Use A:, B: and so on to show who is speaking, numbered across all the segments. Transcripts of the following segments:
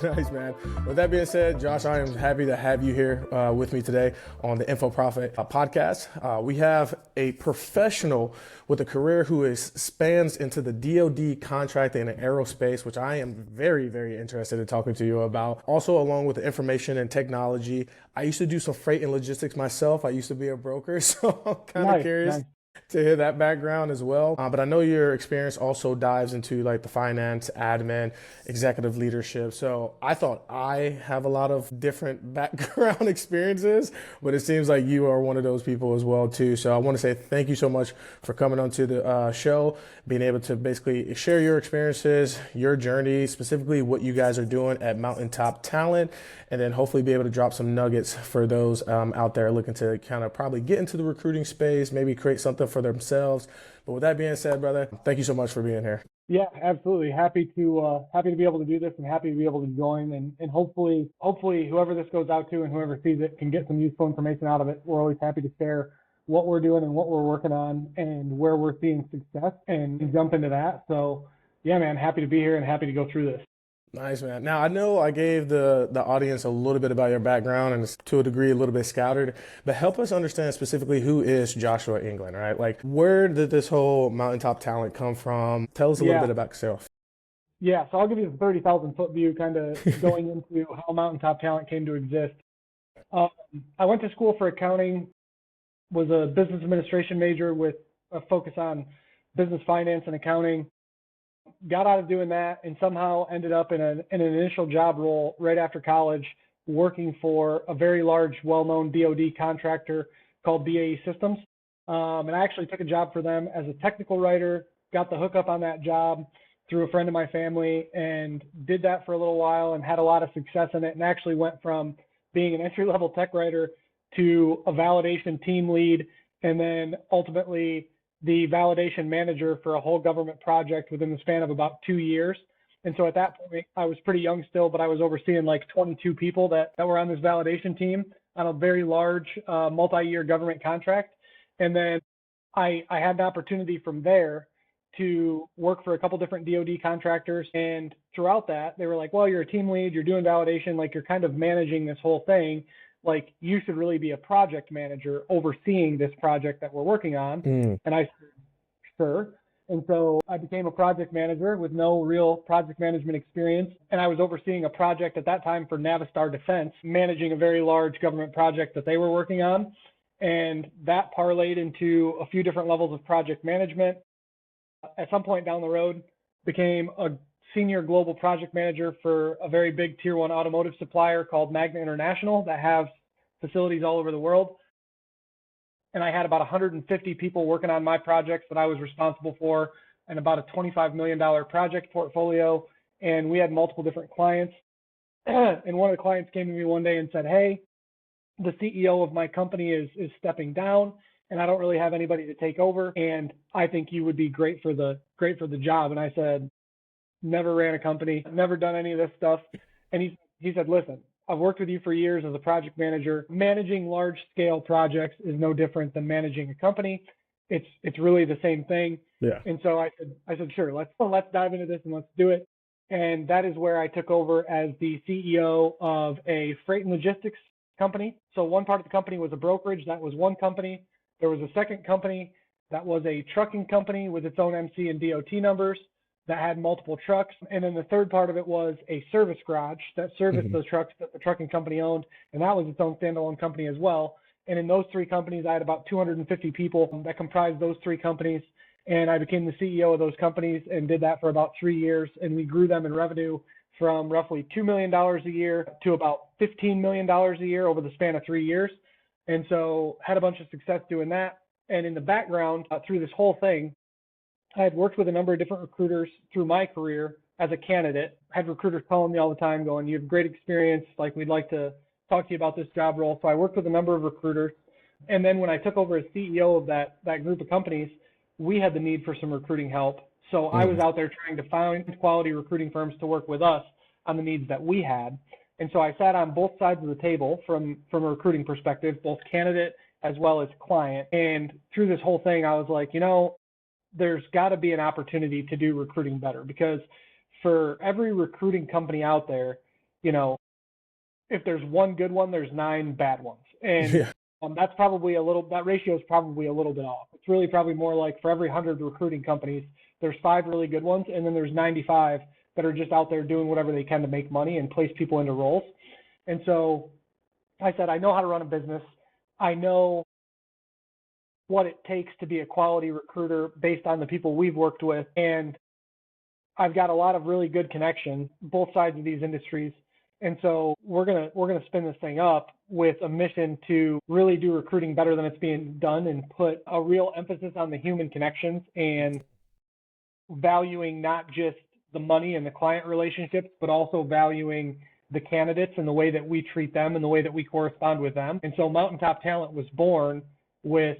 A: Nice, man. With that being said, Josh, I am happy to have you here with me today on the InfoProfit Podcast. We have a professional with a career who spans into the DoD contracting and aerospace, which I am very, very interested in talking to you about. Also, along with the information and technology, I used to do some freight and logistics myself. I used to be a broker, so I'm kind of curious to hear that background as well. But I know your experience also dives into like the finance, admin, executive leadership. So I thought I have a lot of different background experiences, but it seems like you are one of those people as well too. So I want to say thank you so much for coming onto the show, being able to basically share your experiences, your journey, specifically what you guys are doing at Mountaintop Talent, and then hopefully be able to drop some nuggets for those out there looking to kind of probably get into the recruiting space, maybe create something for themselves. But with that being said, brother, thank you so much for being here.
B: Yeah, absolutely. Happy to be able to do this and happy to be able to join, and hopefully whoever this goes out to and whoever sees it can get some useful information out of it. We're always happy to share what we're doing and what we're working on and where we're seeing success and jump into that. So yeah, man, happy to be here and happy to go through this.
A: Nice, man. Now, I know I gave the audience a little bit about your background and it's to a degree a little bit scattered, but help us understand specifically who is Joshua England, right? Like, where did this whole Mountaintop Talent come from? Tell us a little bit about yourself.
B: Yeah, so I'll give you the 30,000 foot view, kind of going into how Mountaintop Talent came to exist. I went to school for accounting, was a business administration major with a focus on business finance and accounting. Got out of doing that and somehow ended up in an initial job role right after college, working for a very large, well-known DoD contractor called BAE Systems. And I actually took a job for them as a technical writer, got the hookup on that job through a friend of my family, and did that for a little while and had a lot of success in it, and actually went from being an entry-level tech writer to a validation team lead, and then ultimately the validation manager for a whole government project within the span of about 2 years. And so at that point, I was pretty young still, but I was overseeing like 22 people that were on this validation team on a very large multi-year government contract. And then I had an opportunity from there to work for a couple different DoD contractors. And throughout that, they were like, well, you're a team lead, you're doing validation, like you're kind of managing this whole thing. Like, you should really be a project manager overseeing this project that we're working on. And I said, sure. And so I became a project manager with no real project management experience. And I was overseeing a project at that time for Navistar Defense, managing a very large government project that they were working on. And that parlayed into a few different levels of project management. At some point down the road, became a senior global project manager for a very big tier 1 automotive supplier called Magna International that have facilities all over the world. And I had about 150 people working on my projects that I was responsible for, and about a $25 million project portfolio. And we had multiple different clients. And one of the clients came to me one day and said, hey, the CEO of my company is stepping down, and I don't really have anybody to take over. And I think you would be great for the job. And I said, never ran a company, never done any of this stuff. And he said, listen, I've worked with you for years as a project manager. Managing large scale projects is no different than managing a company. It's really the same thing.
A: Yeah.
B: And so I said, sure, let's dive into this and let's do it. And that is where I took over as the CEO of a freight and logistics company. So one part of the company was a brokerage. That was one company. There was a second company that was a trucking company with its own MC and DOT numbers that had multiple trucks. And then the third part of it was a service garage that serviced those trucks that the trucking company owned. And that was its own standalone company as well. And in those three companies, I had about 250 people that comprised those three companies. And I became the CEO of those companies and did that for about 3 years. And we grew them in revenue from roughly $2 million a year to about $15 million a year over the span of 3 years. And so had a bunch of success doing that. And in the background, through this whole thing, I had worked with a number of different recruiters through my career as a candidate. I had recruiters calling me all the time going, you have great experience, like we'd like to talk to you about this job role. So I worked with a number of recruiters. And then when I took over as CEO of that group of companies, we had the need for some recruiting help. So I was out there trying to find quality recruiting firms to work with us on the needs that we had. And so I sat on both sides of the table from a recruiting perspective, both candidate as well as client. And through this whole thing, I was like, there's got to be an opportunity to do recruiting better, because for every recruiting company out there, you know, if there's one good one, there's 9 bad ones. And
A: Yeah.
B: that ratio is probably a little bit off. It's really probably more like for every 100 recruiting companies, there's 5 really good ones, and then there's 95 that are just out there doing whatever they can to make money and place people into roles. And so I said, I know how to run a business. I know what it takes to be a quality recruiter based on the people we've worked with. And I've got a lot of really good connections, both sides of these industries. And so we're gonna spin this thing up with a mission to really do recruiting better than it's being done and put a real emphasis on the human connections and valuing not just the money and the client relationships, but also valuing the candidates and the way that we treat them and the way that we correspond with them. And so Mountaintop Talent was born with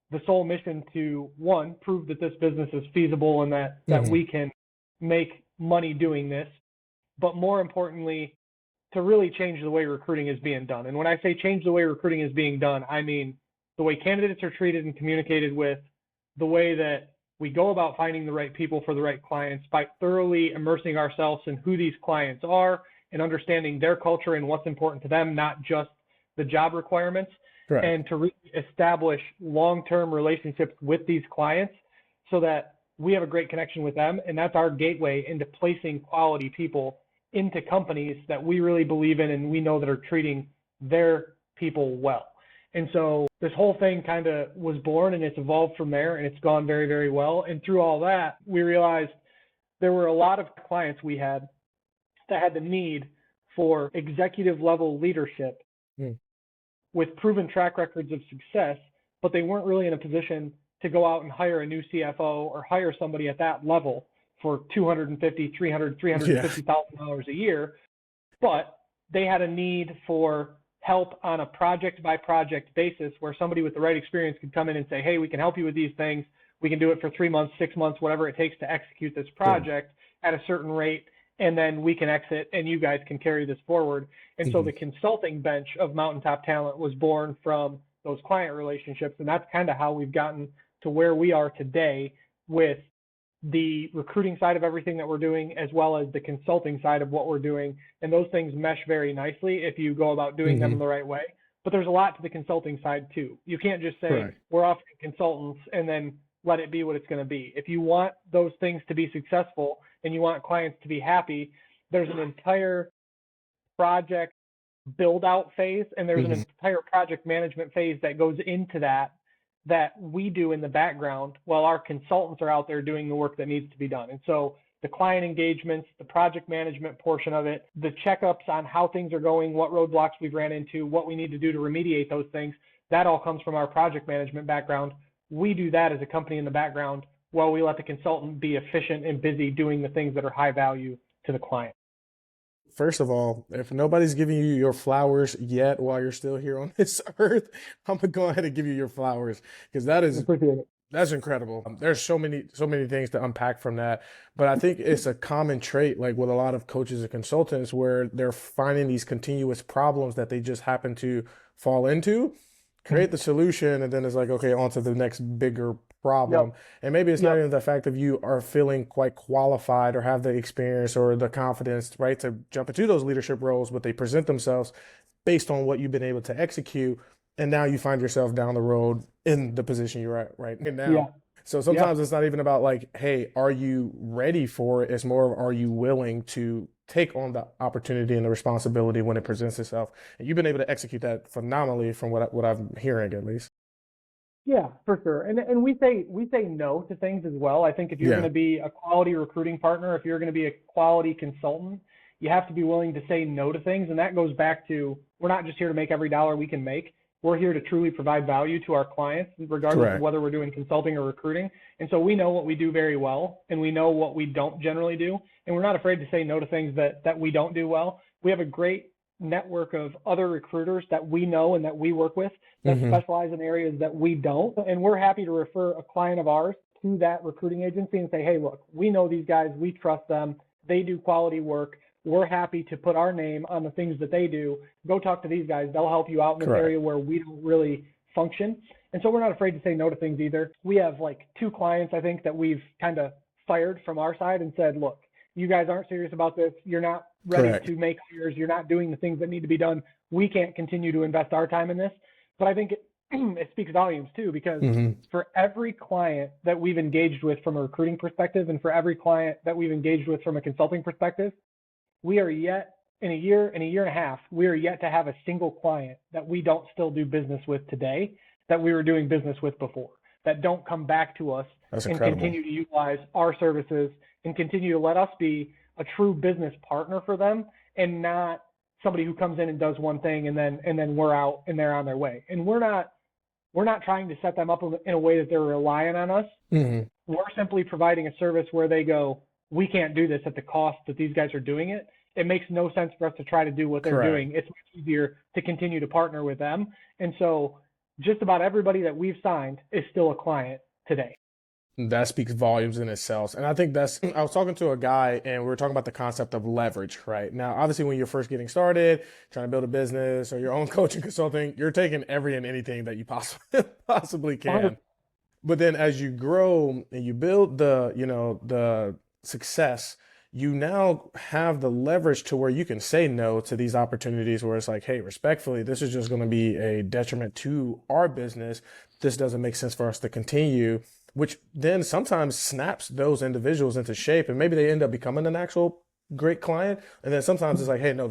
B: the sole mission to, one, prove that this business is feasible and that we can make money doing this, but more importantly, to really change the way recruiting is being done. And when I say change the way recruiting is being done, I mean the way candidates are treated and communicated with, the way that we go about finding the right people for the right clients by thoroughly immersing ourselves in who these clients are and understanding their culture and what's important to them, not just the job requirements. Correct. And to establish long-term relationships with these clients so that we have a great connection with them. And that's our gateway into placing quality people into companies that we really believe in and we know that are treating their people well. And so this whole thing kind of was born and it's evolved from there and it's gone very, very well. And through all that, we realized there were a lot of clients we had that had the need for executive level leadership with proven track records of success, but they weren't really in a position to go out and hire a new CFO or hire somebody at that level for $250,000, $350,000 a year. But they had a need for help on a project by project basis where somebody with the right experience could come in and say, hey, we can help you with these things. We can do it for 3 months, 6 months, whatever it takes to execute this project at a certain rate. And then we can exit and you guys can carry this forward. And so the consulting bench of Mountaintop Talent was born from those client relationships. And that's kind of how we've gotten to where we are today with the recruiting side of everything that we're doing, as well as the consulting side of what we're doing. And those things mesh very nicely if you go about doing them in the right way. But there's a lot to the consulting side too. You can't just say we're offering consultants and then let it be what it's going to be. If you want those things to be successful and you want clients to be happy, there's an entire project build out phase and there's an entire project management phase that goes into that we do in the background while our consultants are out there doing the work that needs to be done. And so the client engagements, the project management portion of it, the checkups on how things are going, what roadblocks we've ran into, what we need to do to remediate those things, that all comes from our project management background. We do that as a company in the background while we let the consultant be efficient and busy doing the things that are high value to the client.
A: First of all, if nobody's giving you your flowers yet while you're still here on this earth, I'm gonna go ahead and give you your flowers because that's incredible. There's so many things to unpack from that, but I think it's a common trait, like with a lot of coaches and consultants, where they're finding these continuous problems that they just happen to fall into, create the solution, and then it's like, okay, on to the next bigger problem. And maybe it's not even the fact that you are feeling quite qualified or have the experience or the confidence, right, to jump into those leadership roles, but they present themselves based on what you've been able to execute. And now you find yourself down the road in the position you're at right now. So sometimes it's not even about like, hey, are you ready for it? It's more of, are you willing to take on the opportunity and the responsibility when it presents itself? And you've been able to execute that phenomenally from what I'm hearing, at least.
B: Yeah, for sure. And we say no to things as well. I think if you're going to be a quality recruiting partner, if you're going to be a quality consultant, you have to be willing to say no to things. And that goes back to, we're not just here to make every dollar we can make. We're here to truly provide value to our clients, regardless of whether we're doing consulting or recruiting. And so we know what we do very well, and we know what we don't generally do. And we're not afraid to say no to things that we don't do well. We have a great network of other recruiters that we know and that we work with that specialize in areas that we don't. And we're happy to refer a client of ours to that recruiting agency and say, hey, look, we know these guys, we trust them, they do quality work. We're happy to put our name on the things that they do. Go talk to these guys. They'll help you out in this area where we don't really function. And so we're not afraid to say no to things either. We have like 2 clients, I think, that we've kind of fired from our side and said, look, you guys aren't serious about this. You're not ready
A: Correct.
B: to make hires, you're not doing the things that need to be done, we can't continue to invest our time in this. But I think it speaks volumes too, because for every client that we've engaged with from a recruiting perspective, and for every client that we've engaged with from a consulting perspective, we are yet in a year and a half, we are yet to have a single client that we don't still do business with today that we were doing business with before, that don't come back to us
A: That's
B: and
A: incredible.
B: continue to utilize our services and continue to let us be a true business partner for them, and not somebody who comes in and does one thing and then we're out and they're on their way. And we're not trying to set them up in a way that they're relying on us. We're simply providing a service where they go, we can't do this at the cost that these guys are doing it. It makes no sense for us to try to do what they're doing. It's much easier to continue to partner with them. And so just about everybody that we've signed is still a client today.
A: That speaks volumes in itself. And I think I was talking to a guy and we were talking about the concept of leverage, right? Now, obviously, when you're first getting started, trying to build a business or your own coaching consulting, you're taking every and anything that you possibly can. But then as you grow and you build the success, you now have the leverage to where you can say no to these opportunities where it's like, hey, respectfully, this is just going to be a detriment to our business. This doesn't make sense for us to continue, which then sometimes snaps those individuals into shape, and maybe they end up becoming an actual great client. And then sometimes it's like, hey, no,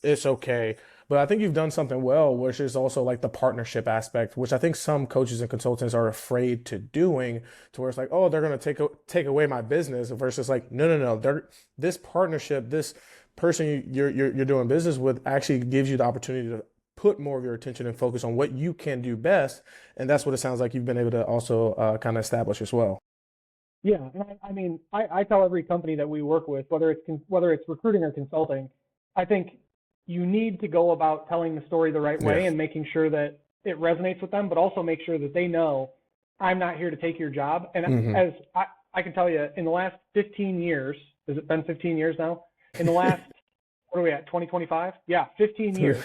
A: it's okay. But I think you've done something well, which is also like the partnership aspect, which I think some coaches and consultants are afraid to doing, to where it's like, oh, they're going to take away my business, versus like, no. This partnership, this person you're doing business with actually gives you the opportunity to put more of your attention and focus on what you can do best. And that's what it sounds like you've been able to also kind of establish as well.
B: Yeah. I mean, I tell every company that we work with, whether it's recruiting or consulting, I think you need to go about telling the story the right way and making sure that it resonates with them, but also make sure that they know I'm not here to take your job. And as I can tell you, in the last 15 years, has it been 15 years now? In the last, what are we at, 2025? Yeah, 15 years.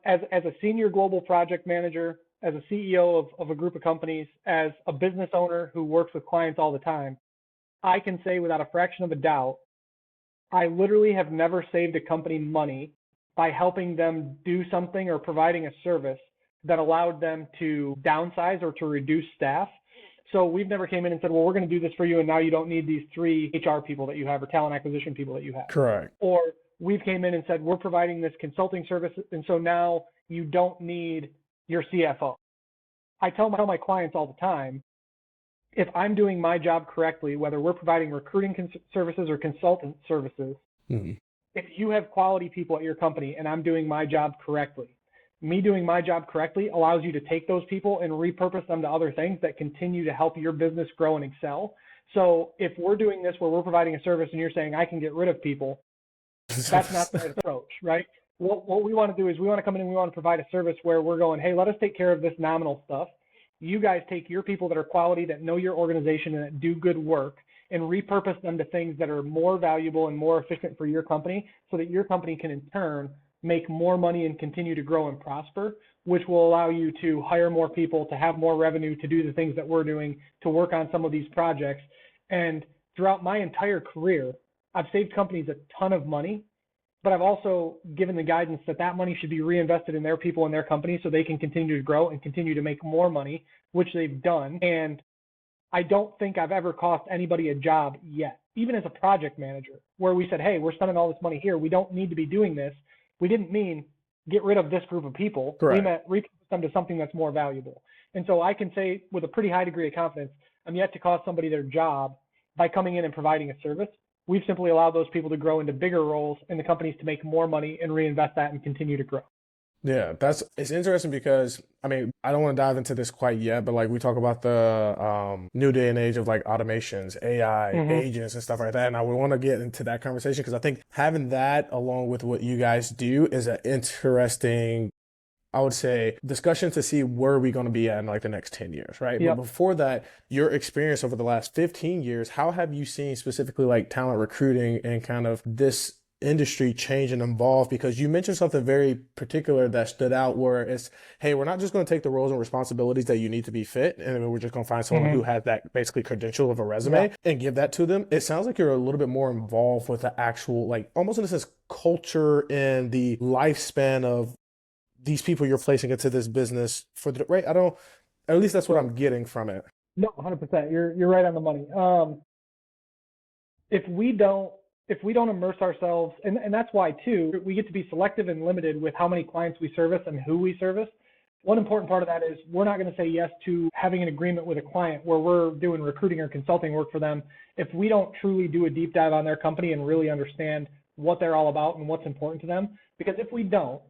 B: As a senior global project manager, as a CEO of a group of companies, as a business owner who works with clients all the time, I can say without a fraction of a doubt, I literally have never saved a company money by helping them do something or providing a service that allowed them to downsize or to reduce staff. So we've never came in and said, well, we're going to do this for you, and now you don't need these 3 HR people that you have or talent acquisition people that you have.
A: Correct.
B: Or we've came in and said, we're providing this consulting service, and so now you don't need your CFO. I tell my clients all the time, if I'm doing my job correctly, whether we're providing recruiting services or consultant services, if you have quality people at your company and I'm doing my job correctly, me doing my job correctly allows you to take those people and repurpose them to other things that continue to help your business grow and excel. So if we're doing this where we're providing a service and you're saying I can get rid of people, that's not the right approach, right? What we want to do is we want to come in and we want to provide a service where we're going, hey, let us take care of this nominal stuff. You guys take your people that are quality, that know your organization and that do good work, and repurpose them to things that are more valuable and more efficient for your company, so that your company can in turn make more money and continue to grow and prosper, which will allow you to hire more people, to have more revenue, to do the things that we're doing, to work on some of these projects. And throughout my entire career, I've saved companies a ton of money, but I've also given the guidance that that money should be reinvested in their people and their company so they can continue to grow and continue to make more money, which they've done. And I don't think I've ever cost anybody a job yet, even as a project manager, where we said, hey, we're spending all this money here. We don't need to be doing this. We didn't mean get rid of this group of people.
A: Correct.
B: We meant repurpose them to something that's more valuable. And so I can say with a pretty high degree of confidence, I'm yet to cost somebody their job by coming in and providing a service. We've simply allowed those people to grow into bigger roles and the companies to make more money and reinvest that and continue to grow.
A: Yeah, it's interesting because, I mean, I don't want to dive into this quite yet, but like we talk about the new day and age of like automations, AI, agents and stuff like that. And I would want to get into that conversation because I think having that along with what you guys do is an interesting, I would say, discussion to see where are we going to be at in like the next 10 years, right?
B: Yep.
A: But before that, your experience over the last 15 years, how have you seen specifically like talent recruiting and kind of this industry change and evolve? Because you mentioned something very particular that stood out where it's, hey, we're not just going to take the roles and responsibilities that you need to be fit, and we're just going to find someone who has that basically credential of a resume and give that to them. It sounds like you're a little bit more involved with the actual, like almost in a sense, culture and the lifespan of these people you're placing into this business for the, right? At least that's what I'm getting from it.
B: No, 100%. You're right on the money. If we don't immerse ourselves, and that's why too, we get to be selective and limited with how many clients we service and who we service. One important part of that is we're not going to say yes to having an agreement with a client where we're doing recruiting or consulting work for them if we don't truly do a deep dive on their company and really understand what they're all about and what's important to them. Because if we don't,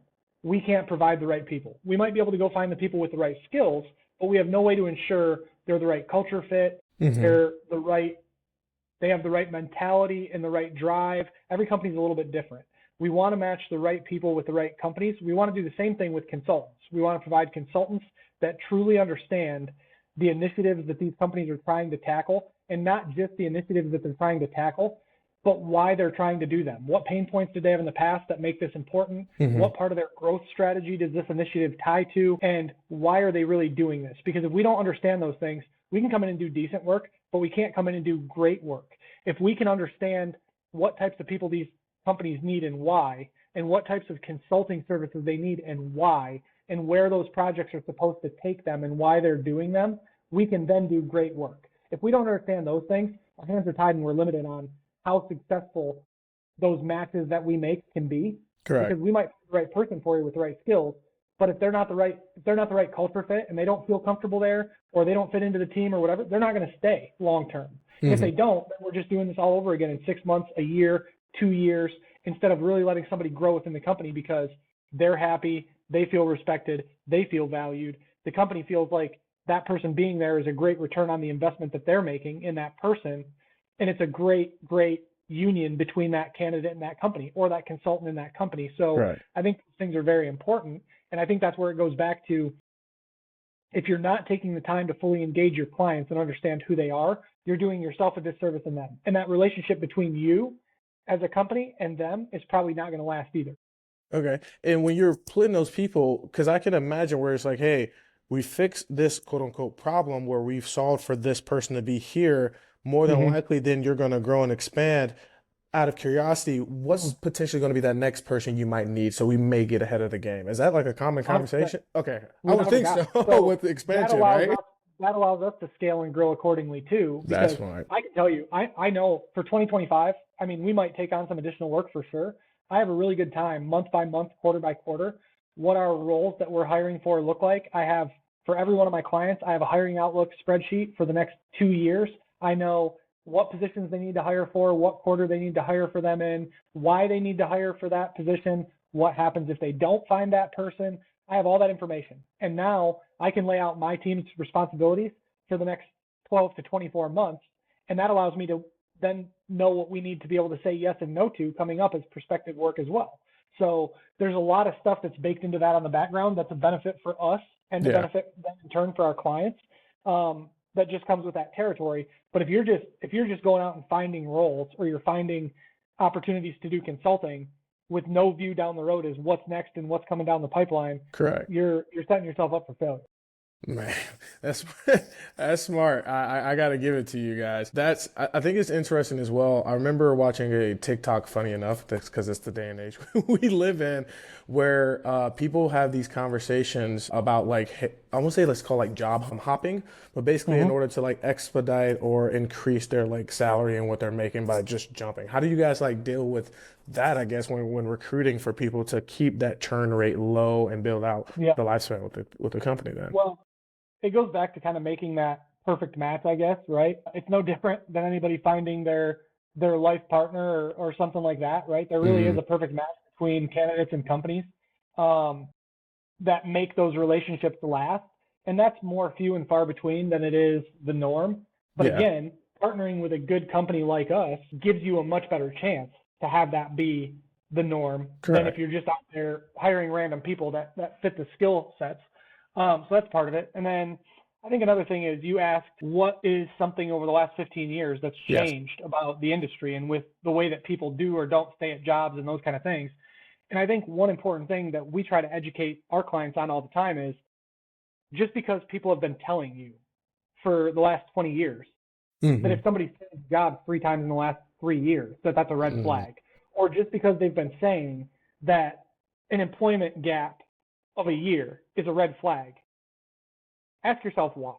B: we can't provide the right people. We might be able to go find the people with the right skills, but we have no way to ensure they're the right culture fit, they have the right mentality and the right drive. Every company's a little bit different. We want to match the right people with the right companies. We want to do the same thing with consultants. We want to provide consultants that truly understand the initiatives that these companies are trying to tackle, and not just the initiatives that they're trying to tackle, but why they're trying to do them. What pain points did they have in the past that make this important? What part of their growth strategy does this initiative tie to? And why are they really doing this? Because if we don't understand those things, we can come in and do decent work, but we can't come in and do great work. If we can understand what types of people these companies need and why, and what types of consulting services they need and why, and where those projects are supposed to take them and why they're doing them, we can then do great work. If we don't understand those things, our hands are tied and we're limited on how successful those matches that we make can be.
A: Correct.
B: Because we might find the right person for you with the right skills, but if they're not the right culture fit and they don't feel comfortable there, or they don't fit into the team or whatever, they're not going to stay long term. If they don't, then we're just doing this all over again in 6 months, a year, 2 years, instead of really letting somebody grow within the company because they're happy, they feel respected, they feel valued. The company feels like that person being there is a great return on the investment that they're making in that person. And it's a great union between that candidate and that company, or that consultant and that company. So I think these things are very important. And I think that's where it goes back to, if you're not taking the time to fully engage your clients and understand who they are, you're doing yourself a disservice in them. And that relationship between you as a company and them is probably not going to last either.
A: Okay. And when you're putting those people, because I can imagine where it's like, hey, we fixed this quote unquote problem where we've solved for this person to be here, more than likely then you're going to grow and expand. Out of curiosity, what's potentially going to be that next person you might need so we may get ahead of the game? Is that like a common conversation? Okay. I would think so with the expansion, right?
B: That allows us to scale and grow accordingly too.
A: That's smart.
B: I can tell you, I know for 2025, I mean, we might take on some additional work for sure. I have a really good time month by month, quarter by quarter, what our roles that we're hiring for look like. I have, for every one of my clients, I have a hiring outlook spreadsheet for the next 2 years. I know what positions they need to hire for, what quarter they need to hire for them in, why they need to hire for that position, what happens if they don't find that person. I have all that information. And now I can lay out my team's responsibilities for the next 12 to 24 months. And that allows me to then know what we need to be able to say yes and no to coming up as prospective work as well. So there's a lot of stuff that's baked into that on the background that's a benefit for us and a benefit in turn for our clients. That just comes with that territory. But if you're just going out and finding roles, or you're finding opportunities to do consulting with no view down the road as what's next and what's coming down the pipeline,
A: correct,
B: you're setting yourself up for failure.
A: Man, that's smart. I got to give it to you guys. I think it's interesting as well. I remember watching a TikTok, funny enough, because it's the day and age we live in, where people have these conversations about, like, I won't say let's call like job hopping, but basically in order to like expedite or increase their like salary and what they're making by just jumping. How do you guys like deal with that, I guess, when recruiting for people to keep that churn rate low and build out the lifespan with the company then?
B: Well, it goes back to kind of making that perfect match, I guess, right? It's no different than anybody finding their life partner or something like that, right? There really is a perfect match between candidates and companies that make those relationships last. And that's more few and far between than it is the norm. But again, partnering with a good company like us gives you a much better chance to have that be the norm than if you're just out there hiring random people that fit the skill sets. So that's part of it. And then I think another thing is you asked what is something over the last 15 years that's
A: Yes.
B: changed about the industry and with the way that people do or don't stay at jobs and those kind of things. And I think one important thing that we try to educate our clients on all the time is just because people have been telling you for the last 20 years that if somebody's changed jobs 3 times in the last 3 years, that's a red flag. Or just because they've been saying that an employment gap of a year is a red flag. Ask yourself why.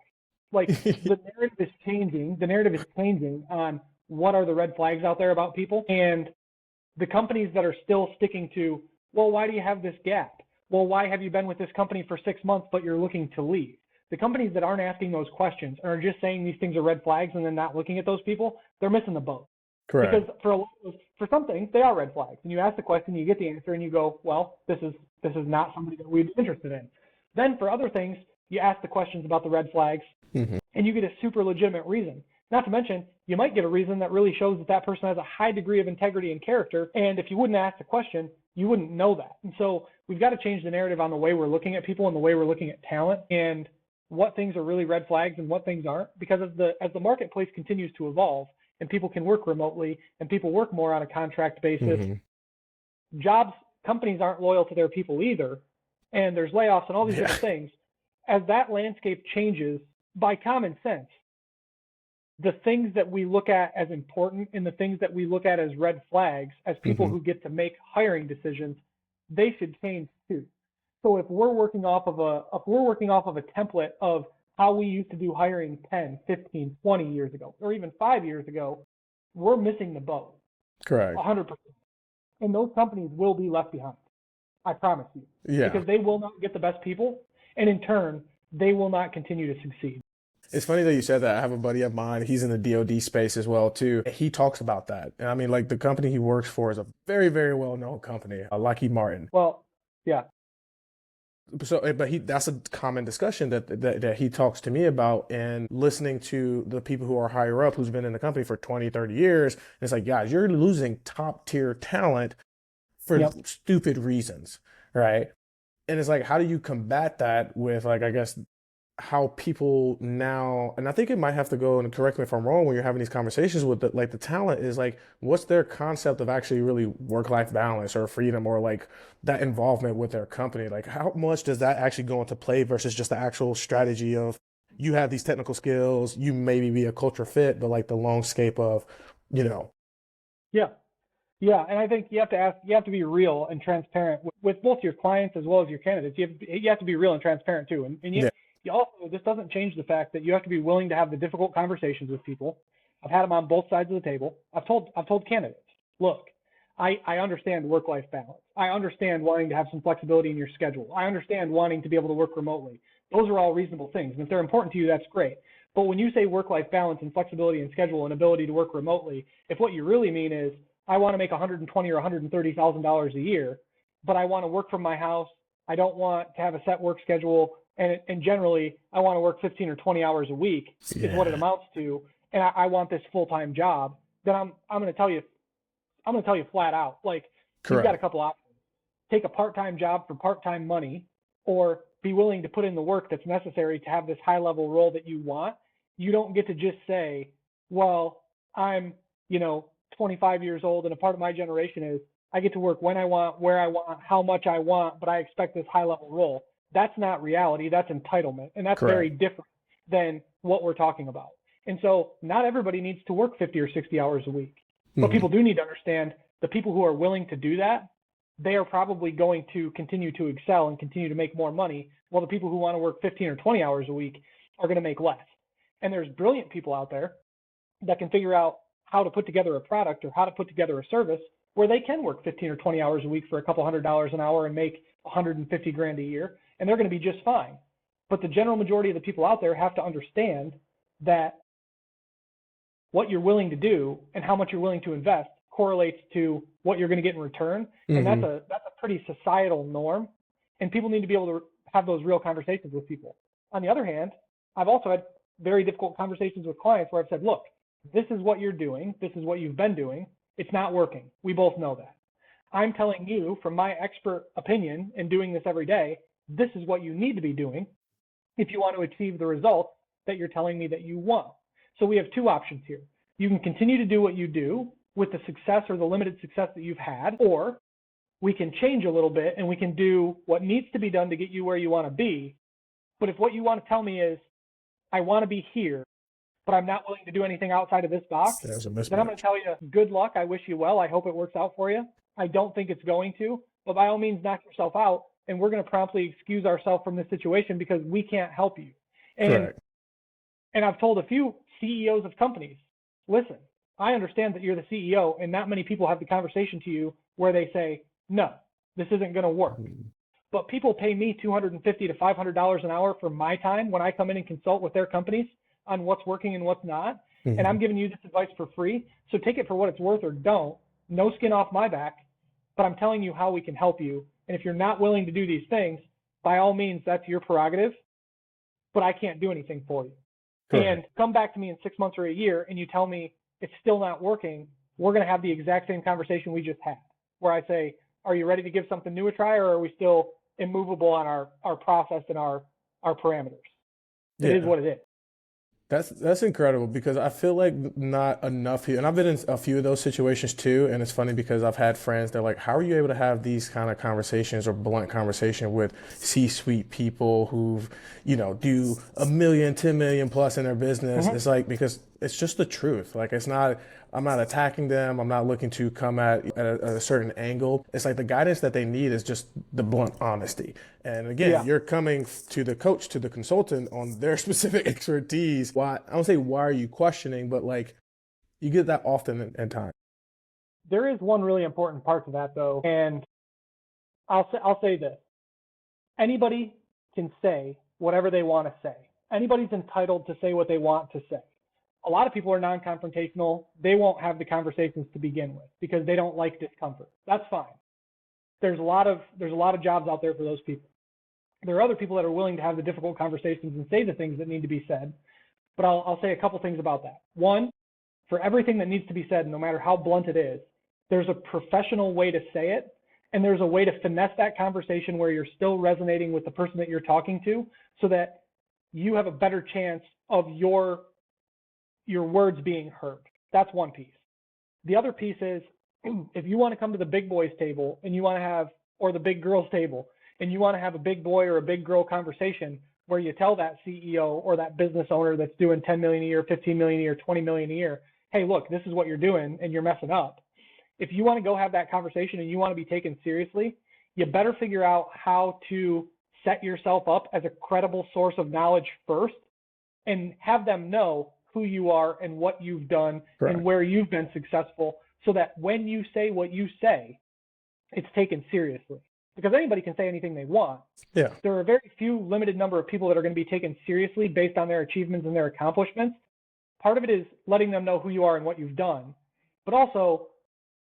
B: Like the narrative is changing. The narrative is changing on what are the red flags out there about people. And the companies that are still sticking to, well, why do you have this gap? Well, why have you been with this company for 6 months, but you're looking to leave? The companies that aren't asking those questions and are just saying these things are red flags and then not looking at those people, they're missing the boat.
A: Correct.
B: Because for some things, they are red flags. And you ask the question, you get the answer, and you go, well, this is not somebody that we'd be interested in. Then for other things, you ask the questions about the red flags, and you get a super legitimate reason. Not to mention, you might get a reason that really shows that that person has a high degree of integrity and character. And if you wouldn't ask the question, you wouldn't know that. And so we've got to change the narrative on the way we're looking at people and the way we're looking at talent and what things are really red flags and what things aren't. Because as the marketplace continues to evolve and people can work remotely and people work more on a contract basis, companies aren't loyal to their people either. And there's layoffs and all these different things. As that landscape changes, by common sense, the things that we look at as important and the things that we look at as red flags as people who get to make hiring decisions, they should change too. So if we're working off of a template of how we used to do hiring 10, 15, 20 years ago, or even 5 years ago, we're missing the boat.
A: Correct.
B: 100%. And those companies will be left behind. I promise you.
A: Yeah.
B: Because they will not get the best people, and in turn, they will not continue to succeed.
A: It's funny that you said that. I have a buddy of mine. He's in the DoD space as well, too. He talks about that. And I mean, like the company he works for is a very, very well-known company, Lockheed Martin.
B: Well, yeah.
A: So, but that's a common discussion that he talks to me about, and listening to the people who are higher up who's been in the company for 20, 30 years. And it's like, guys, you're losing top tier talent for stupid reasons, right? And it's like, how do you combat that with, like, I guess, how people now, and I think it might have to go, and correct me if I'm wrong, when you're having these conversations with the talent is like, what's their concept of actually really work-life balance or freedom or like that involvement with their company? Like how much does that actually go into play versus just the actual strategy of you have these technical skills, you maybe be a culture fit, but like the longscape of,
B: Yeah. Yeah. And I think you have to be real and transparent with both your clients as well as your candidates. You have to be real and transparent too. And you also, this doesn't change the fact that you have to be willing to have the difficult conversations with people. I've had them on both sides of the table. I've told candidates, look, I understand work-life balance. I understand wanting to have some flexibility in your schedule. I understand wanting to be able to work remotely. Those are all reasonable things. And if they're important to you, that's great. But when you say work-life balance and flexibility in schedule and ability to work remotely, if what you really mean is I want to make $120,000 or $130,000 a year, but I want to work from my house, I don't want to have a set work schedule, and generally, I want to work 15 or 20 hours a week is what it amounts to, and I want this full-time job, then I'm going to tell you flat out, like, you've got a couple options. Take a part-time job for part-time money, or be willing to put in the work that's necessary to have this high-level role that you want. You don't get to just say, well, I'm, 25 years old, and a part of my generation is I get to work when I want, where I want, how much I want, but I expect this high-level role. That's not reality. That's entitlement. And that's very different than what we're talking about. And so not everybody needs to work 50 or 60 hours a week. But people do need to understand the people who are willing to do that, they are probably going to continue to excel and continue to make more money, while the people who want to work 15 or 20 hours a week are going to make less. And there's brilliant people out there that can figure out how to put together a product or how to put together a service where they can work 15 or 20 hours a week for a couple $100 an hour and make $150,000 a year, and they're going to be just fine. But the general majority of the people out there have to understand that what you're willing to do and how much you're willing to invest correlates to what you're going to get in return. And that's a pretty societal norm. And people need to be able to have those real conversations with people. On the other hand, I've also had very difficult conversations with clients where I've said, look, this is what you're doing. This is what you've been doing. It's not working. We both know that. I'm telling you from my expert opinion and doing this every day, this is what you need to be doing. if you want to achieve the results that you're telling me that you want. So we have two options here. You can continue to do what you do with the success or the limited success that you've had, or we can change a little bit and we can do what needs to be done to get you where you want to be. But if what you want to tell me is, I want to be here, but I'm not willing to do anything outside of this box, then I'm going to tell you, good luck. I wish you well. I hope it works out for you. I don't think it's going to, but by all means, knock yourself out. And we're going to promptly excuse ourselves from this situation because we can't help you. And I've told a few CEOs of companies, listen, I understand that you're the CEO and not many people have the conversation to you where they say, no, this isn't going to work. But people pay me $250 to $500 an hour for my time when I come in and consult with their companies on what's working and what's not. And I'm giving you this advice for free. So take it for what it's worth or don't. No skin off my back, but I'm telling you how we can help you. And if you're not willing to do these things, by all means, that's your prerogative, but I can't do anything for you. And come back to me in 6 months or a year and you tell me it's still not working, we're going to have the exact same conversation we just had, where I say, are you ready to give something new a try, or are we still immovable on our process and our parameters? It is what it is.
A: That's incredible, because I feel like not enough here, and I've been in a few of those situations too. And it's funny because I've had friends, they're like, how are you able to have these kind of conversations or blunt conversation with C-suite people who, do $1 million, 10 million plus in their business? It's like, because it's just the truth. Like, I'm not attacking them. I'm not looking to come at a certain angle. It's like the guidance that they need is just the blunt honesty. And again, you're coming to the coach, to the consultant on their specific expertise. I don't say, why are you questioning, but like, you get that often in time.
B: There is one really important part to that though. And I'll say this. Anybody can say whatever they want to say. Anybody's entitled to say what they want to say. A lot of people are non-confrontational. They won't have the conversations to begin with because they don't like discomfort. That's fine. There's a lot of jobs out there for those people. There are other people that are willing to have the difficult conversations and say the things that need to be said. But I'll say a couple things about that. One, for everything that needs to be said, no matter how blunt it is, there's a professional way to say it, and there's a way to finesse that conversation where you're still resonating with the person that you're talking to, so that you have a better chance of your words being heard. That's one piece. The other piece is, if you want to come to the big boys table and you want to have, or the big girls table, and you want to have a big boy or a big girl conversation where you tell that CEO or that business owner that's doing 10 million a year, 15 million a year, 20 million a year, hey, look, this is what you're doing and you're messing up. If you want to go have that conversation and you want to be taken seriously, you better figure out how to set yourself up as a credible source of knowledge first, and have them know who you are and what you've done and where you've been successful, so that when you say what you say, it's taken seriously. Because anybody can say anything they want. Yeah. There are a very few limited number of people that are going to be taken seriously based on their achievements and their accomplishments. Part of it is letting them know who you are and what you've done. But also,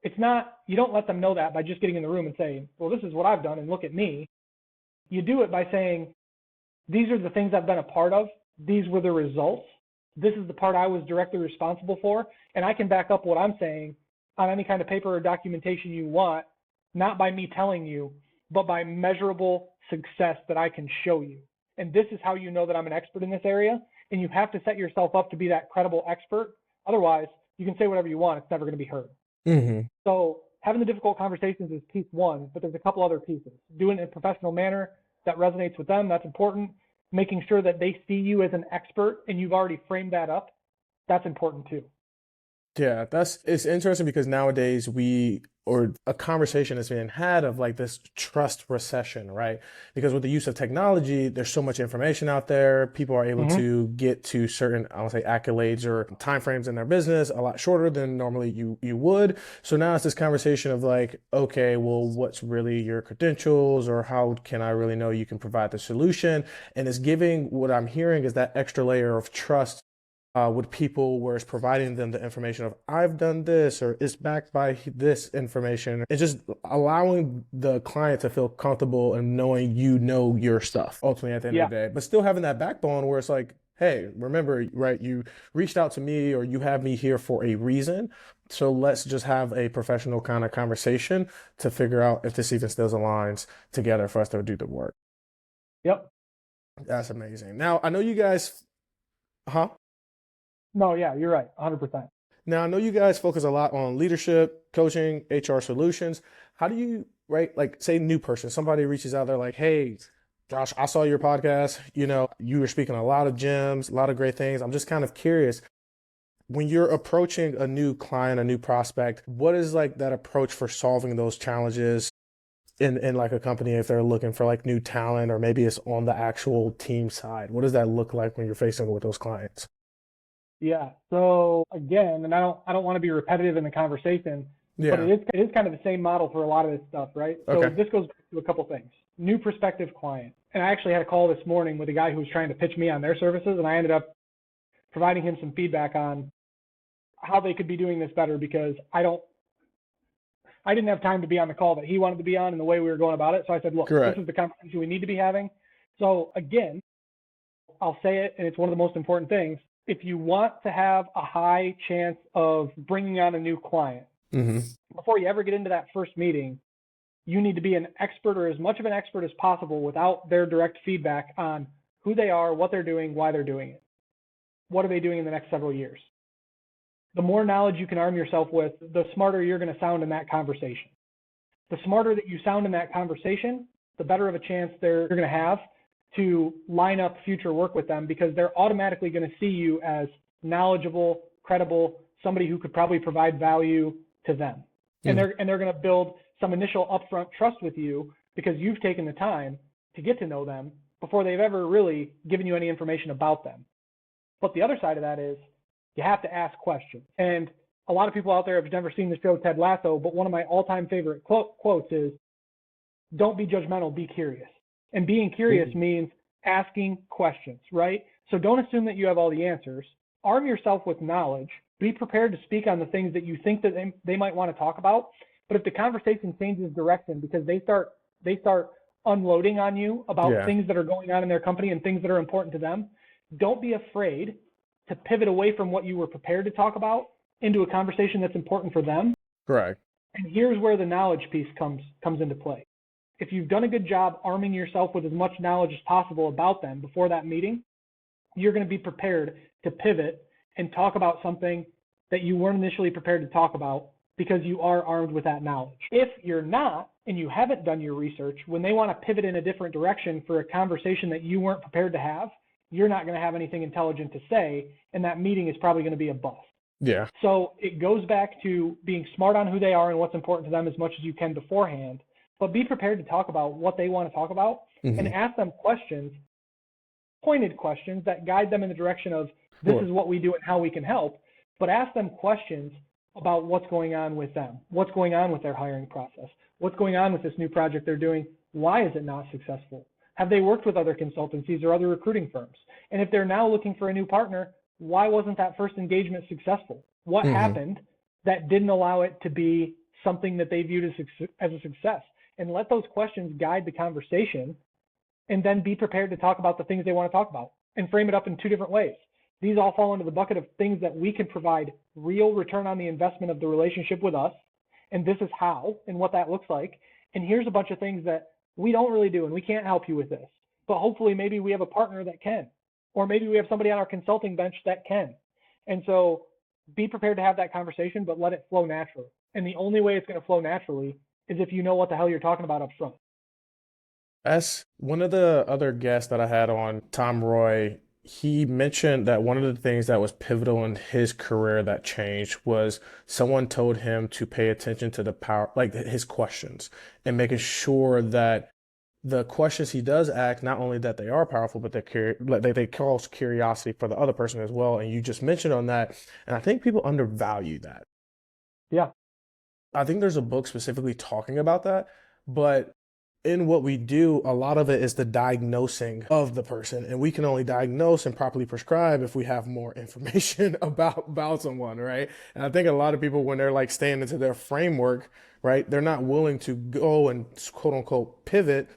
B: you don't let them know that by just getting in the room and saying, well, this is what I've done and look at me. You do it by saying, these are the things I've been a part of. These were the results. This is the part I was directly responsible for. And I can back up what I'm saying on any kind of paper or documentation you want, not by me telling you, but by measurable success that I can show you. And this is how you know that I'm an expert in this area. And you have to set yourself up to be that credible expert. Otherwise, you can say whatever you want. It's never going to be heard. Mm-hmm. So having the difficult conversations is piece one, but there's a couple other pieces. Doing it in a professional manner that resonates with them, that's important. Making sure that they see you as an expert and you've already framed that up, that's important too.
A: Yeah, it's interesting because nowadays a conversation is being had of like this trust recession, right? Because with the use of technology, there's so much information out there. People are able to get to certain, I would say, accolades or timeframes in their business a lot shorter than normally you would. So now it's this conversation of like, okay, well, what's really your credentials, or how can I really know you can provide the solution? And it's giving, what I'm hearing is that extra layer of trust with people, where it's providing them the information of, I've done this, or it's backed by this information. It's just allowing the client to feel comfortable and knowing you know your stuff ultimately at the end of the day, but still having that backbone where it's like, hey, remember, right, you reached out to me, or you have me here for a reason. So let's just have a professional kind of conversation to figure out if this even still aligns together for us to do the work.
B: Yep.
A: That's amazing. Now, I know you guys, huh?
B: No, yeah, you're right, 100%.
A: Now, I know you guys focus a lot on leadership, coaching, HR solutions. How do you, right? Like, say, new person, somebody reaches out, they're like, hey, Josh, I saw your podcast. You were speaking a lot of gems, a lot of great things. I'm just kind of curious. When you're approaching a new client, a new prospect, what is like that approach for solving those challenges in like a company if they're looking for like new talent, or maybe it's on the actual team side? What does that look like when you're facing with those clients?
B: Yeah. So again, and I don't want to be repetitive in the conversation, but
A: Yeah.
B: it is kind of the same model for a lot of this stuff, right? So
A: Okay.
B: this goes back to a couple things. New prospective client. And I actually had a call this morning with a guy who was trying to pitch me on their services, and I ended up providing him some feedback on how they could be doing this better, because I didn't have time to be on the call that he wanted to be on and the way we were going about it. So I said, look, this
A: Correct.
B: is the conversation we need to be having. So again, I'll say it, and it's one of the most important things. If you want to have a high chance of bringing on a new client,
A: Mm-hmm.
B: before you ever get into that first meeting, you need to be an expert, or as much of an expert as possible, without their direct feedback on who they are, what they're doing, why they're doing it. What are they doing in the next several years? The more knowledge you can arm yourself with, the smarter you're going to sound in that conversation. The smarter that you sound in that conversation, the better of a chance you're going to have to line up future work with them, because they're automatically going to see you as knowledgeable, credible, somebody who could probably provide value to them. And they're going to build some initial upfront trust with you because you've taken the time to get to know them before they've ever really given you any information about them. But the other side of that is you have to ask questions. And a lot of people out there have never seen the show Ted Lasso, but one of my all-time favorite quotes is, don't be judgmental, be curious. And being curious means asking questions, right? So don't assume that you have all the answers. Arm yourself with knowledge. Be prepared to speak on the things that you think that they might want to talk about. But if the conversation changes direction because they start unloading on you about things that are going on in their company and things that are important to them, don't be afraid to pivot away from what you were prepared to talk about into a conversation that's important for them.
A: Correct.
B: And here's where the knowledge piece comes into play. If you've done a good job arming yourself with as much knowledge as possible about them before that meeting, you're going to be prepared to pivot and talk about something that you weren't initially prepared to talk about because you are armed with that knowledge. If you're not, and you haven't done your research, when they want to pivot in a different direction for a conversation that you weren't prepared to have, you're not going to have anything intelligent to say, and that meeting is probably going to be a bust.
A: Yeah.
B: So it goes back to being smart on who they are and what's important to them as much as you can beforehand, but be prepared to talk about what they want to talk about and ask them questions, pointed questions that guide them in the direction of this is what we do and how we can help, but ask them questions about what's going on with them, what's going on with their hiring process, what's going on with this new project they're doing, why is it not successful? Have they worked with other consultancies or other recruiting firms? And if they're now looking for a new partner, why wasn't that first engagement successful? What happened that didn't allow it to be something that they viewed as a success? And let those questions guide the conversation, and then be prepared to talk about the things they want to talk about and frame it up in two different ways. These all fall into the bucket of things that we can provide real return on the investment of the relationship with us. And this is how and what that looks like. And here's a bunch of things that we don't really do and we can't help you with this. But hopefully maybe we have a partner that can, or maybe we have somebody on our consulting bench that can. And so be prepared to have that conversation, but let it flow naturally. And the only way it's going to flow naturally is if you know what the hell you're talking about up front.
A: As one of the other guests that I had on, Tom Roy, he mentioned that one of the things that was pivotal in his career that changed was someone told him to pay attention to the power, like his questions, and making sure that the questions he does ask, not only that they are powerful, but they cause curiosity for the other person as well. And you just mentioned on that, and I think people undervalue that.
B: Yeah.
A: I think there's a book specifically talking about that, but in what we do, a lot of it is the diagnosing of the person, and we can only diagnose and properly prescribe if we have more information about someone, right? And I think a lot of people, when they're like staying into their framework, right, they're not willing to go and quote unquote pivot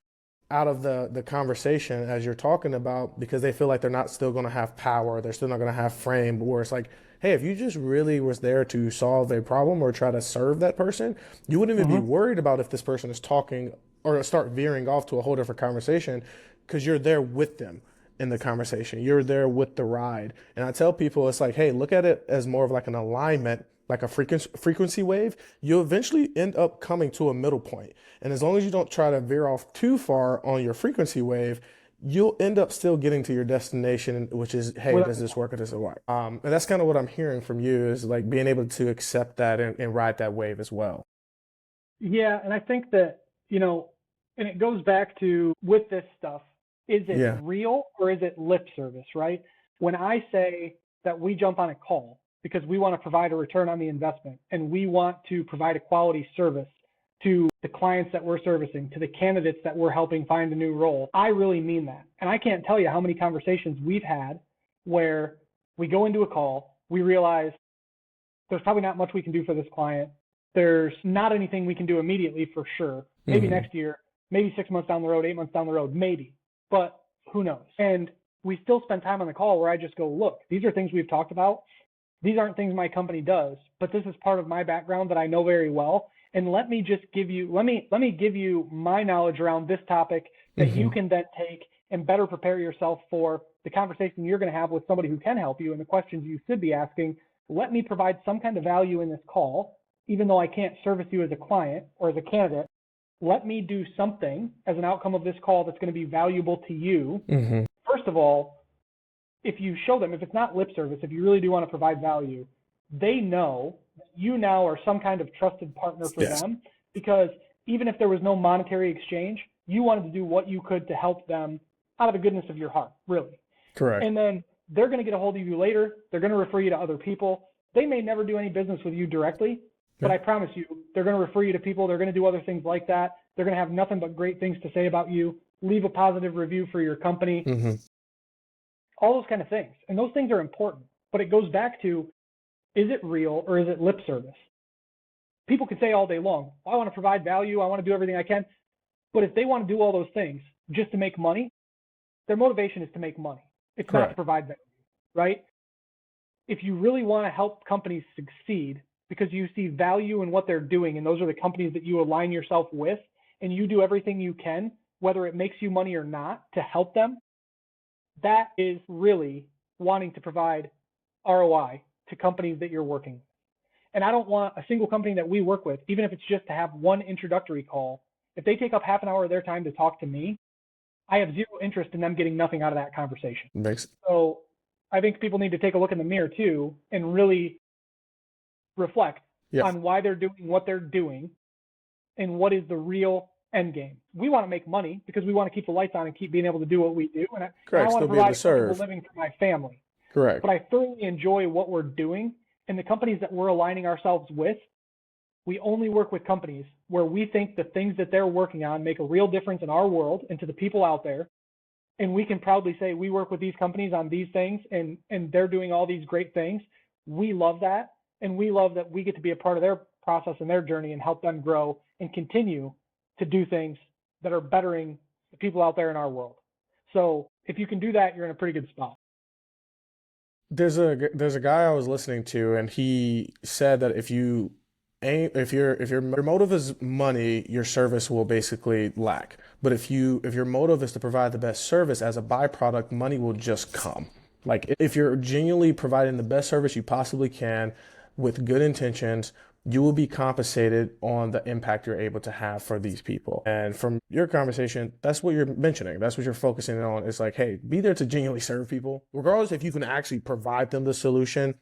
A: out of the conversation as you're talking about, because they feel like they're not still going to have power, they're still not going to have frame, where it's like, hey, if you just really was there to solve a problem or try to serve that person, you wouldn't even be worried about if this person is talking or start veering off to a whole different conversation, because you're there with them. in the conversation. You're there with the ride. And I tell people, it's like, hey, look at it as more of like an alignment, like a frequency wave. You'll eventually end up coming to a middle point. And as long as you don't try to veer off too far on your frequency wave, you'll end up still getting to your destination, which is, hey, does this work or does it work? And that's kind of what I'm hearing from you, is like being able to accept that and ride that wave as well.
B: Yeah, and I think that, and it goes back to, with this stuff, is it real or is it lip service, right? When I say that we jump on a call because we want to provide a return on the investment and we want to provide a quality service to the clients that we're servicing, to the candidates that we're helping find a new role, I really mean that. And I can't tell you how many conversations we've had where we go into a call, we realize there's probably not much we can do for this client. There's not anything we can do immediately for sure. Maybe next year, maybe 6 months down the road, 8 months down the road, maybe, but who knows? And we still spend time on the call where I just go, look, these are things we've talked about. These aren't things my company does, but this is part of my background that I know very well. And let me just give you, let me give you my knowledge around this topic that you can then take and better prepare yourself for the conversation you're going to have with somebody who can help you and the questions you should be asking. Let me provide some kind of value in this call, even though I can't service you as a client or as a candidate. Let me do something as an outcome of this call that's going to be valuable to you. First of all, if you show them, if it's not lip service, if you really do want to provide value, they know that you now are some kind of trusted partner for them, because even if there was no monetary exchange, you wanted to do what you could to help them out of the goodness of your heart, really.
A: Correct.
B: And then they're going to get a hold of you later. They're going to refer you to other people. They may never do any business with you directly, but I promise you, they're going to refer you to people. They're going to do other things like that. They're going to have nothing but great things to say about you. Leave a positive review for your company. All those kind of things. And those things are important. But it goes back to, is it real or is it lip service? People can say all day long, I want to provide value. I want to do everything I can. But if they want to do all those things just to make money, their motivation is to make money. It's not to provide value, right? If you really want to help companies succeed because you see value in what they're doing, and those are the companies that you align yourself with, and you do everything you can, whether it makes you money or not, to help them, that is really wanting to provide ROI to companies that you're working with. And I don't want a single company that we work with, even if it's just to have one introductory call, if they take up half an hour of their time to talk to me, I have zero interest in them getting nothing out of that conversation. So I think people need to take a look in the mirror too and really reflect on why they're doing what they're doing and what is the real end game. We want to make money because we want to keep the lights on and keep being able to do what we do. And I want to provide a comfortable living for my family. But I thoroughly enjoy what we're doing, and the companies that we're aligning ourselves with, we only work with companies where we think the things that they're working on make a real difference in our world and to the people out there. And we can proudly say we work with these companies on these things, and they're doing all these great things. We love that. And we love that we get to be a part of their process and their journey and help them grow and continue to do things that are bettering the people out there in our world. So if you can do that, you're in a pretty good spot.
A: There's a guy I was listening to, and he said that if your motive is money, your service will basically lack. But if your motive is to provide the best service, as a byproduct, money will just come. Like if you're genuinely providing the best service you possibly can with good intentions, you will be compensated on the impact you're able to have for these people. And from your conversation, that's what you're mentioning. That's what you're focusing on. It's like, hey, be there to genuinely serve people. Regardless if you can actually provide them the solution,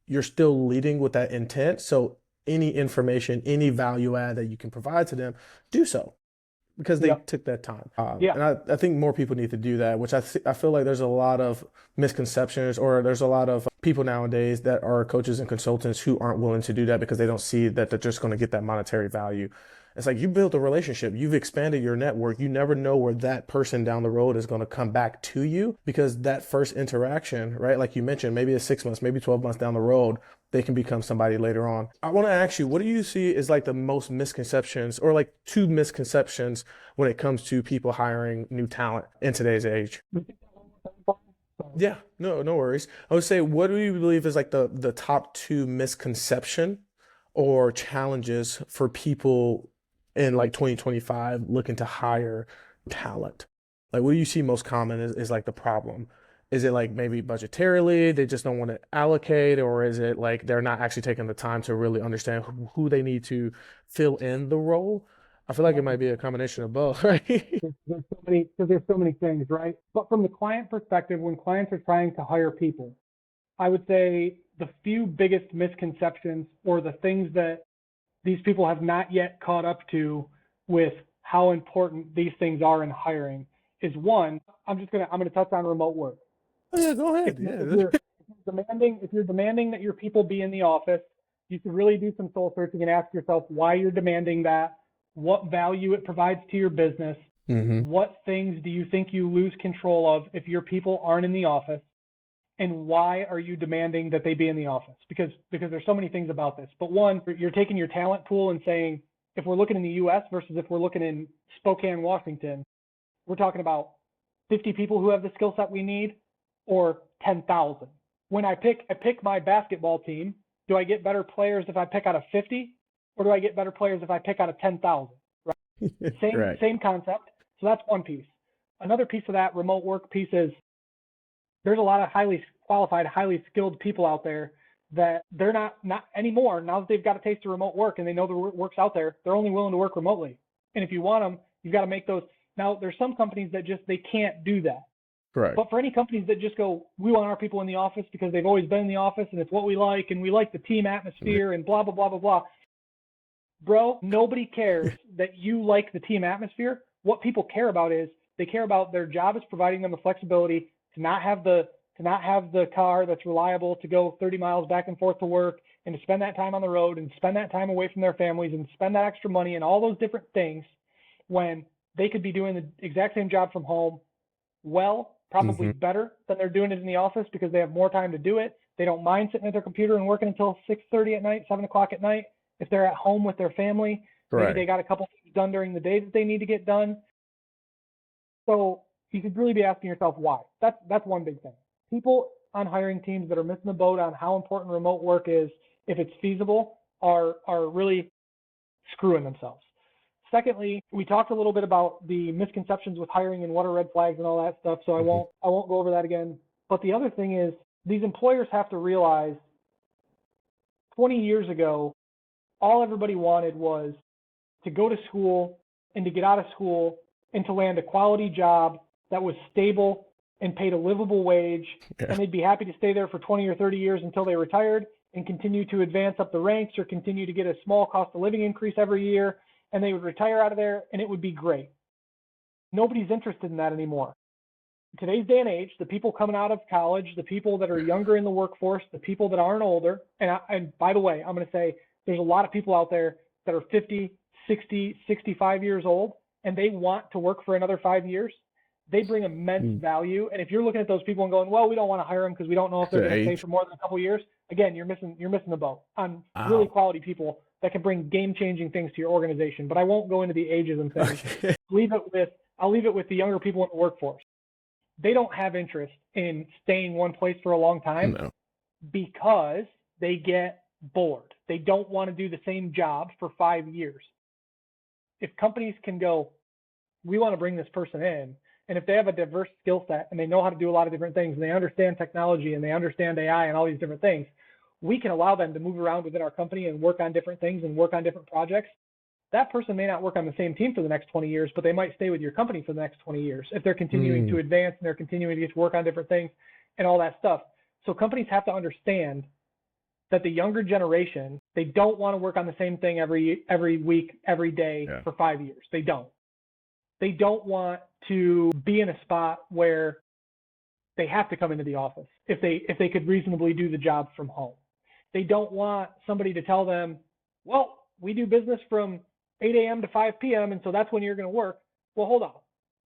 A: you're still leading with that intent. So any information, any value add that you can provide to them, do so, because they took that time. And I think more people need to do that, which I feel like there's a lot of misconceptions, or there's a lot of people nowadays that are coaches and consultants who aren't willing to do that because they don't see that they're just going to get that monetary value. It's like, you built a relationship, you've expanded your network. You never know where that person down the road is going to come back to you, because that first interaction, right? Like you mentioned, maybe it's 6 months, maybe 12 months down the road, they can become somebody later on. I want to ask you, what do you see is like the most misconceptions, or like 2 misconceptions when it comes to people hiring new talent in today's age? Yeah, no worries. I would say, what do you believe is like the top 2 misconception or challenges for people in like 2025 looking to hire talent? Like, what do you see most common is like the problem? Is it like maybe budgetarily, they just don't want to allocate, or is it like they're not actually taking the time to really understand who they need to fill in the role? I feel like it might be a combination of both, right?
B: There's so many things, right? But from the client perspective, when clients are trying to hire people, I would say the few biggest misconceptions or the things that these people have not yet caught up to with how important these things are in hiring is one, I'm gonna touch on remote work.
A: Oh, yeah, go
B: If,
A: ahead.
B: if
A: Yeah.
B: you're demanding that your people be in the office, you should really do some soul searching and ask yourself why you're demanding that, what value it provides to your business,
A: Mm-hmm.
B: what things do you think you lose control of if your people aren't in the office, and why are you demanding that they be in the office? Because there's so many things about this. But one, you're taking your talent pool and saying, if we're looking in the US versus if we're looking in Spokane, Washington, we're talking about 50 people who have the skill set we need or 10,000. When I pick my basketball team, do I get better players if I pick out of 50 or do I get better players if I pick out of 10,000? Right?
A: Right.
B: Same concept. So that's one piece. Another piece of that remote work piece is there's a lot of highly qualified, highly skilled people out there that they're not anymore. Now that they've got a taste of remote work and they know the work's out there, they're only willing to work remotely. And if you want them, you've got to make those. Now, there's some companies that just, they can't do that.
A: Correct.
B: But for any companies that just go, we want our people in the office because they've always been in the office and it's what we like and we like the team atmosphere and blah, blah, blah, blah, blah. Bro, nobody cares that you like the team atmosphere. What people care about is they care about their job is providing them the flexibility to not have the car that's reliable to go 30 miles back and forth to work and to spend that time on the road and spend that time away from their families and spend that extra money and all those different things when they could be doing the exact same job from home, probably better than they're doing it in the office because they have more time to do it. They don't mind sitting at their computer and working until 6:30 at night, 7 o'clock at night. If they're at home with their family, maybe they got a couple things done during the day that they need to get done. So you could really be asking yourself why. That's one big thing. People on hiring teams that are missing the boat on how important remote work is, if it's feasible, are really screwing themselves. Secondly, we talked a little bit about the misconceptions with hiring and what are red flags and all that stuff, so I won't go over that again. But the other thing is these employers have to realize 20 years ago, all everybody wanted was to go to school and to get out of school and to land a quality job that was stable and paid a livable wage, and they'd be happy to stay there for 20 or 30 years until they retired and continue to advance up the ranks or continue to get a small cost of living increase every year, and they would retire out of there and it would be great. Nobody's interested in that anymore. In today's day and age, the people coming out of college, the people that are younger in the workforce, the people that aren't older, and by the way, I'm going to say there's a lot of people out there that are 50, 60, 65 years old, and they want to work for another 5 years. They bring immense value. And if you're looking at those people and going, well, we don't want to hire them because we don't know if they're going to stay for more than a couple of years, again, you're missing the boat on really quality people that can bring game-changing things to your organization. But I won't go into the ageism thing. I'll leave it with the younger people in the workforce. They don't have interest in staying one place for a long time because they get bored. They don't want to do the same job for 5 years. If companies can go, we want to bring this person in, and if they have a diverse skill set and they know how to do a lot of different things and they understand technology and they understand AI and all these different things, we can allow them to move around within our company and work on different things and work on different projects. That person may not work on the same team for the next 20 years, but they might stay with your company for the next 20 years if they're continuing to advance and they're continuing to get to work on different things and all that stuff. So companies have to understand that the younger generation, they don't want to work on the same thing every week, every day for 5 years. They don't. They don't want to be in a spot where they have to come into the office if they could reasonably do the job from home. They don't want somebody to tell them, well, we do business from 8 a.m. to 5 p.m. and so that's when you're going to work. Well, hold on.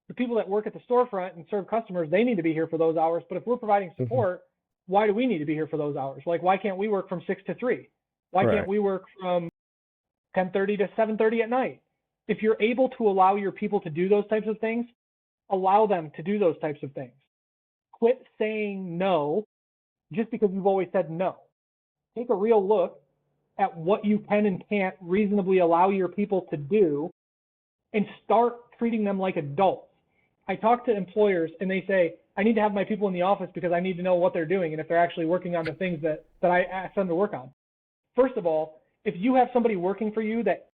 B: The people that work at the storefront and serve customers, they need to be here for those hours. But if we're providing support, why do we need to be here for those hours? Like, why can't we work from 6 to 3? Why can't we work from 10:30 to 7:30 at night? If you're able to allow your people to do those types of things, allow them to do those types of things. Quit saying no just because you've always said no. Take a real look at what you can and can't reasonably allow your people to do and start treating them like adults. I talk to employers and they say, I need to have my people in the office because I need to know what they're doing and if they're actually working on the things that I ask them to work on. First of all, if you have somebody working for you that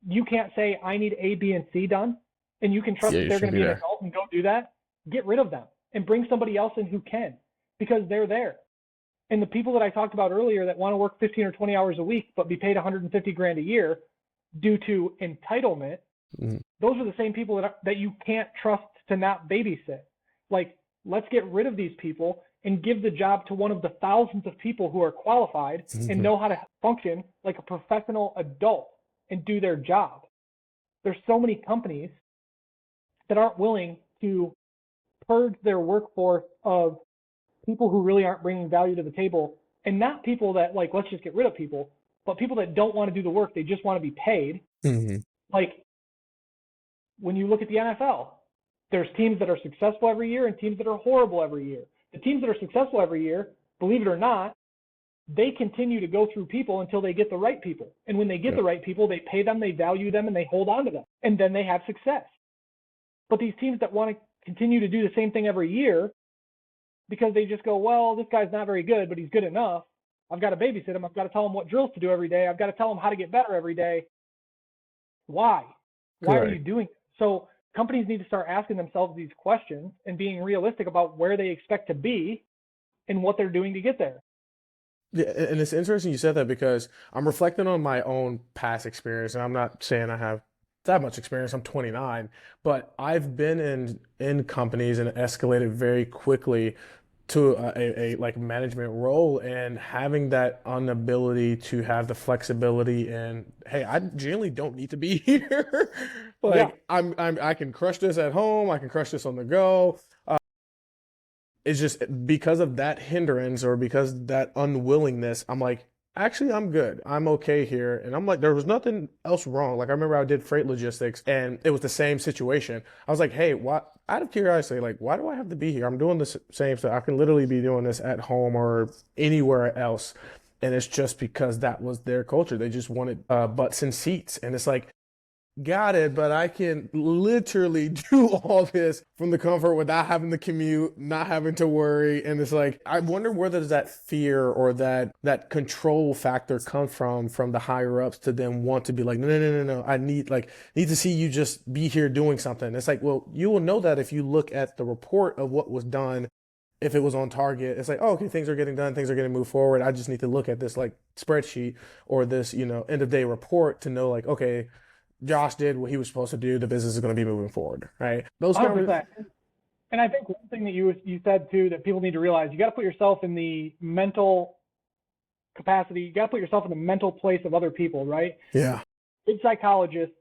B: you can't say, I need A, B, and C done, and you can trust that they're going to be an adult and go do that, get rid of them and bring somebody else in who can, because they're there. And the people that I talked about earlier that want to work 15 or 20 hours a week but be paid 150 grand a year due to entitlement, those are the same people that you can't trust to not babysit. Like, let's get rid of these people and give the job to one of the thousands of people who are qualified and know how to function like a professional adult and do their job. There's so many companies that aren't willing to purge their workforce of people who really aren't bringing value to the table, and not people that, like, let's just get rid of people, but people that don't want to do the work. They just want to be paid. Like, when you look at the NFL, there's teams that are successful every year and teams that are horrible every year. The teams that are successful every year, believe it or not, they continue to go through people until they get the right people. And when they get the right people, they pay them, they value them, and they hold on to them. And then they have success. But these teams that want to continue to do the same thing every year because they just go, well, this guy's not very good, but he's good enough. I've got to babysit him. I've got to tell him what drills to do every day. I've got to tell him how to get better every day. Why? Why are you doing it? So companies need to start asking themselves these questions and being realistic about where they expect to be and what they're doing to get there.
A: Yeah, and it's interesting you said that, because I'm reflecting on my own past experience, and I'm not saying I have that much experience. I'm 29, but I've been in companies and escalated very quickly to a like management role, and having that inability to have the flexibility and, hey, I genuinely don't need to be here. Like, I can crush this at home. I can crush this on the go. It's just because of that hindrance, or because of that unwillingness, I'm like, actually, I'm good. I'm okay here. And I'm like, there was nothing else wrong. Like, I remember I did freight logistics and it was the same situation. I was like, hey, what? Out of curiosity, like, why do I have to be here? I'm doing the same stuff. I can literally be doing this at home or anywhere else. And it's just because that was their culture. They just wanted butts and seats. And it's like, got it, but I can literally do all this from the comfort without having to commute, not having to worry. And it's like, I wonder where does that fear or that control factor come from the higher ups to then want to be like, no. I need to see you just be here doing something. It's like, well, you will know that if you look at the report of what was done. If it was on target, it's like, oh, okay, things are getting done, things are getting moved forward. I just need to look at this like spreadsheet or this, end of day report to know, like, okay, Josh did what he was supposed to do. The business is going to be moving forward, right? Those
B: 100%. And I think one thing that you said too that people need to realize, you got to put yourself in the mental capacity. You got to put yourself in the mental place of other people, right?
A: Yeah.
B: Good psychologists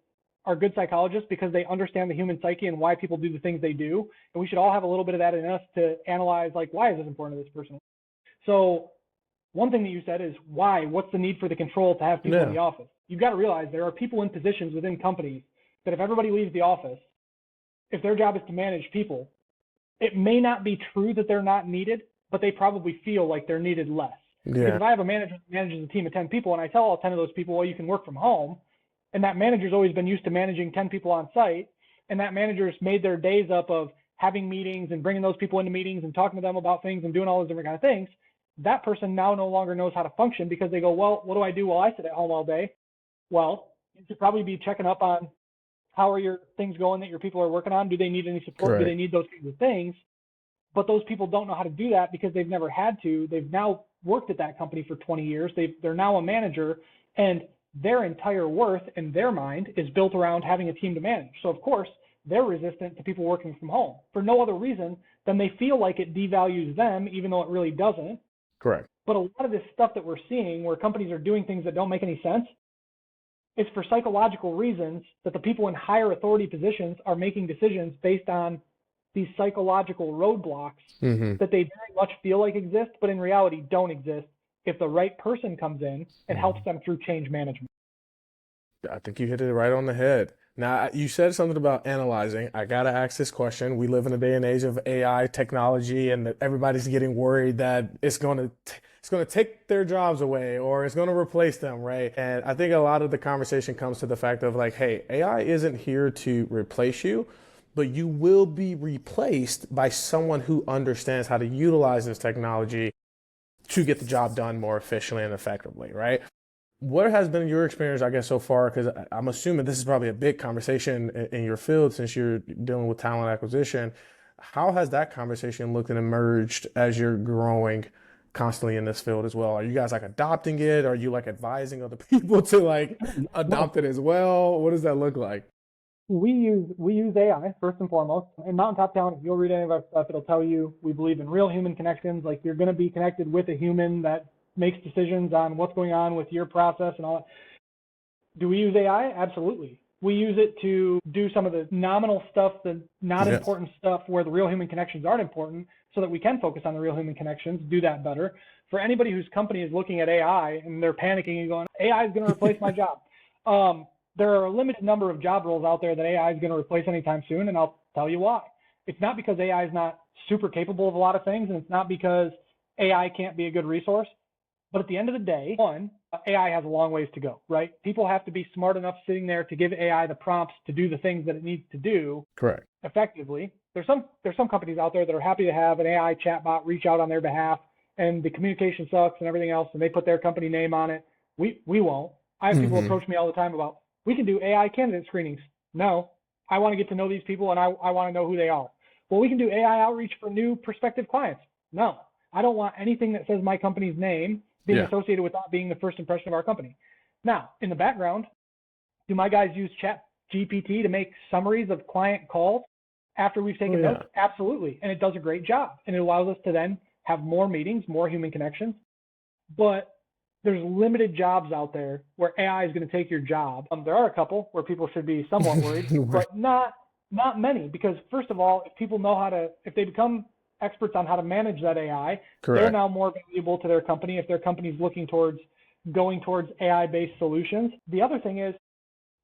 B: are good psychologists because they understand the human psyche and why people do the things they do. And we should all have a little bit of that in us to analyze, like, why is this important to this person? So one thing that you said is why? What's the need for the control to have people in the office? You've got to realize there are people in positions within companies that if everybody leaves the office, if their job is to manage people, it may not be true that they're not needed, but they probably feel like they're needed less. Yeah. Because if I have a manager that manages a team of 10 people and I tell all 10 of those people, well, you can work from home, and that manager's always been used to managing 10 people on site, and that manager's made their days up of having meetings and bringing those people into meetings and talking to them about things and doing all those different kind of things, that person now no longer knows how to function because they go, well, what do I do while I sit at home all day? Well, you should probably be checking up on how are your things going that your people are working on? Do they need any support? Correct. Do they need those kinds of things? But those people don't know how to do that because they've never had to. They've now worked at that company for 20 years. They're now a manager, and their entire worth in their mind is built around having a team to manage. So, of course, they're resistant to people working from home for no other reason than they feel like it devalues them, even though it really doesn't.
A: Correct.
B: But a lot of this stuff that we're seeing where companies are doing things that don't make any sense, it's for psychological reasons that the people in higher authority positions are making decisions based on these psychological roadblocks that they very much feel like exist, but in reality don't exist if the right person comes in and helps them through change management.
A: I think you hit it right on the head. Now, you said something about analyzing. I got to ask this question. We live in a day and age of AI technology, and that everybody's getting worried that it's going to take their jobs away or it's going to replace them, right? And I think a lot of the conversation comes to the fact of like, hey, AI isn't here to replace you. but you will be replaced by someone who understands how to utilize this technology to get the job done more efficiently and effectively, right? What has been your experience, I guess, so far? Because I'm assuming this is probably a big conversation in your field since you're dealing with talent acquisition. How has that conversation looked and emerged as you're growing constantly in this field as well? Are you guys like adopting it? Are you like advising other people to like adopt it as well? What does that look like?
B: We use AI first and foremost. In Mountaintop Talent, if you'll read any of our stuff, it'll tell you we believe in real human connections. Like you're going to be connected with a human that makes decisions on what's going on with your process and all that. Do we use AI? Absolutely. We use it to do some of the nominal stuff, the not important stuff where the real human connections aren't important, so that we can focus on the real human connections, do that better. For anybody whose company is looking at AI and they're panicking and going, AI is going to replace my job. There are a limited number of job roles out there that AI is going to replace anytime soon, and I'll tell you why. It's not because AI is not super capable of a lot of things, and it's not because AI can't be a good resource. But at the end of the day, one, AI has a long ways to go, right? People have to be smart enough sitting there to give AI the prompts to do the things that it needs to do effectively. There's some companies out there that are happy to have an AI chatbot reach out on their behalf, and the communication sucks and everything else, and they put their company name on it. We won't. I have people approach me all the time about, we can do AI candidate screenings. No, I want to get to know these people and I want to know who they are. Well, we can do AI outreach for new prospective clients. No, I don't want anything that says my company's name being associated with that being the first impression of our company. Now, in the background, do my guys use Chat GPT to make summaries of client calls after we've taken notes? Absolutely. And it does a great job. And it allows us to then have more meetings, more human connections. But there's limited jobs out there where AI is going to take your job. There are a couple where people should be somewhat worried, but not many, because first of all, if people know if they become experts on how to manage that AI, they're now more valuable to their company if their company's looking towards going towards AI-based solutions. The other thing is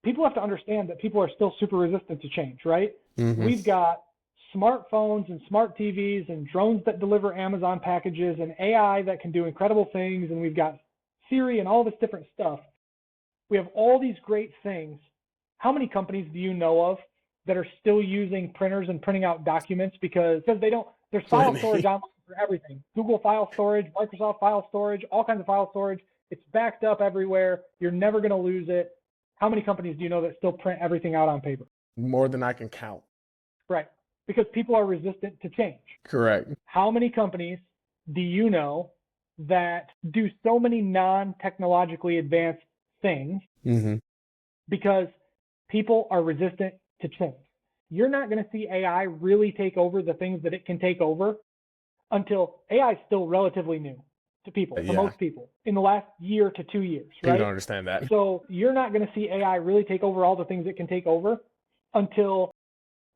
B: people have to understand that people are still super resistant to change, right? We've got smartphones and smart TVs and drones that deliver Amazon packages and AI that can do incredible things, and we've got Siri and all this different stuff. We have all these great things. How many companies do you know of that are still using printers and printing out documents because they don't, there's file storage online for everything. Google file storage, Microsoft file storage, all kinds of file storage. It's backed up everywhere. You're never going to lose it. How many companies do you know that still print everything out on paper?
A: More than I can count.
B: Right. Because people are resistant to change.
A: Correct.
B: How many companies do you know that do so many non-technologically advanced things because people are resistant to change? You're not going to see AI really take over the things that it can take over until AI is still relatively new to people, for most people, in the last year to 2 years, right?
A: You don't understand that.
B: So you're not going to see AI really take over all the things it can take over until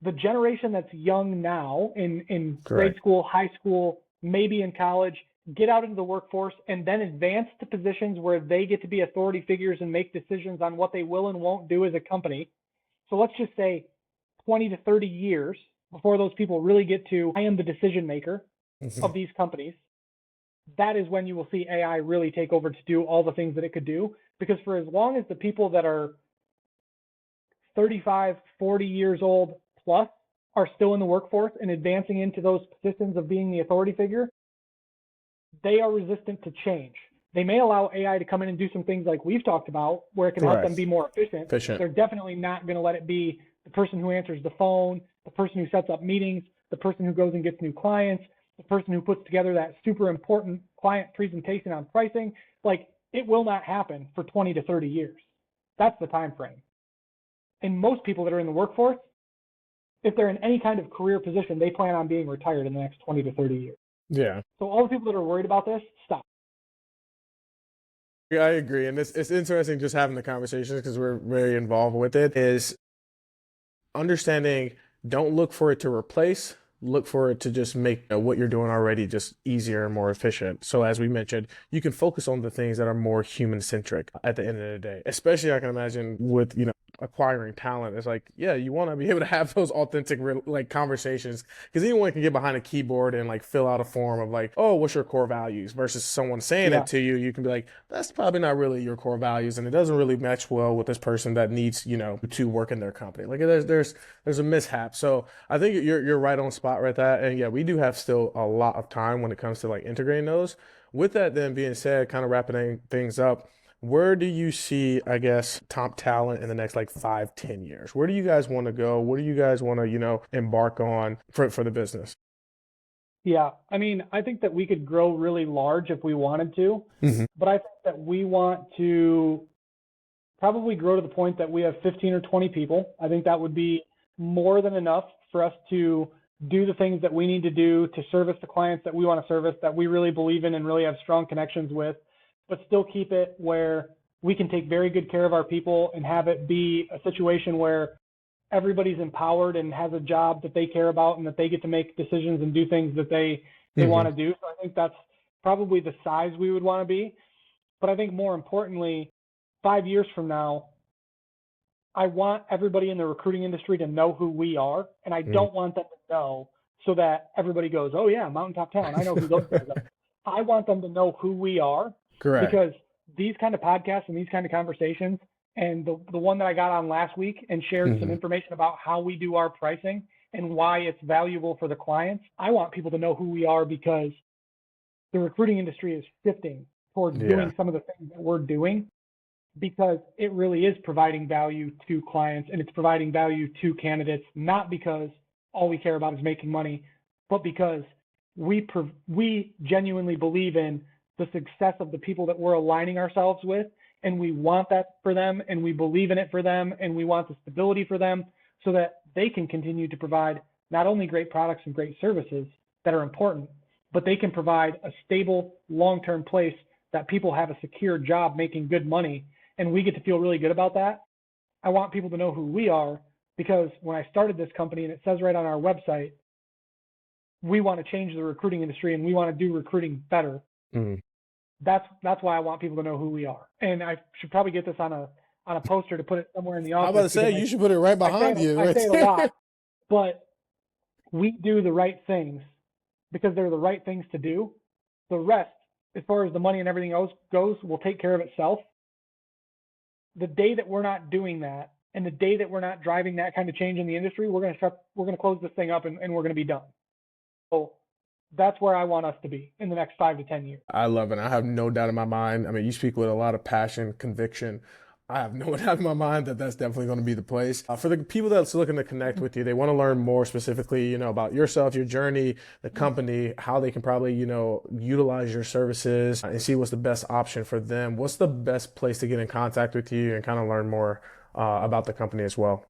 B: the generation that's young now in grade school, high school, maybe in college, get out into the workforce and then advance to positions where they get to be authority figures and make decisions on what they will and won't do as a company. So let's just say 20 to 30 years before those people really get to, I am the decision maker of these companies. That is when you will see AI really take over to do all the things that it could do. Because for as long as the people that are 35, 40 years old plus are still in the workforce and advancing into those positions of being the authority figure, they are resistant to change. They may allow AI to come in and do some things like we've talked about where it can help them be more efficient. They're definitely not going to let it be the person who answers the phone, the person who sets up meetings, the person who goes and gets new clients, the person who puts together that super important client presentation on pricing. Like, it will not happen for 20 to 30 years. That's the time frame. And most people that are in the workforce, if they're in any kind of career position, they plan on being retired in the next 20 to 30 years.
A: Yeah.
B: So all the people that are worried about this, stop.
A: Yeah, I agree. And it's interesting just having the conversations because we're very involved with it, is understanding, don't look for it to replace, look for it to just make what you're doing already just easier and more efficient. So as we mentioned, you can focus on the things that are more human centric at the end of the day, especially I can imagine with, acquiring talent, it's like, yeah, you want to be able to have those authentic like conversations, because anyone can get behind a keyboard and like fill out a form of like, oh, what's your core values, versus someone saying
B: Yeah.
A: it to you. You can be like, that's probably not really your core values, and it doesn't really match well with this person that needs, to work in their company. Like there's a mishap. So I think you're right on spot right there. And yeah, we do have still a lot of time when it comes to like integrating those. With that then being said, kind of wrapping things up, where do you see, I guess, top talent in the next like 5, 10 years? Where do you guys want to go? What do you guys want to, embark on for the business?
B: Yeah. I mean, I think that we could grow really large if we wanted to, but I think that we want to probably grow to the point that we have 15 or 20 people. I think that would be more than enough for us to do the things that we need to do to service the clients that we want to service, that we really believe in and really have strong connections with, but still keep it where we can take very good care of our people and have it be a situation where everybody's empowered and has a job that they care about and that they get to make decisions and do things that they want to do. So I think that's probably the size we would want to be. But I think more importantly, 5 years from now, I want everybody in the recruiting industry to know who we are, and I don't want them to know so that everybody goes, oh yeah, Mountaintop Talent, I know who those guys are. I want them to know who we are.
A: Correct.
B: Because these kind of podcasts and these kind of conversations, and the one that I got on last week and shared some information about how we do our pricing and why it's valuable for the clients, I want people to know who we are, because the recruiting industry is shifting towards doing some of the things that we're doing, because it really is providing value to clients and it's providing value to candidates, not because all we care about is making money, but because we genuinely believe in the success of the people that we're aligning ourselves with, and we want that for them, and we believe in it for them, and we want the stability for them so that they can continue to provide not only great products and great services that are important, but they can provide a stable, long-term place that people have a secure job making good money, and we get to feel really good about that. I want people to know who we are, because when I started this company, and it says right on our website, we want to change the recruiting industry and we want to do recruiting better. That's why I want people to know who we are. And I should probably get this on a poster to put it somewhere in the office.
A: I'm about to say, you should put it right behind you.
B: I say it a lot, but we do the right things because they're the right things to do. The rest, as far as the money and everything else goes, will take care of itself. The day that we're not doing that, and the day that we're not driving that kind of change in the industry, we're going to close this thing up and we're going to be done. So that's where I want us to be in the next 5 to 10 years.
A: I love it. I have no doubt in my mind. I mean, you speak with a lot of passion, conviction. I have no doubt in my mind that that's definitely going to be the place. For the people that's looking to connect with you, they want to learn more specifically, about yourself, your journey, the company, how they can probably, utilize your services and see what's the best option for them. What's the best place to get in contact with you and kind of learn more about the company as well?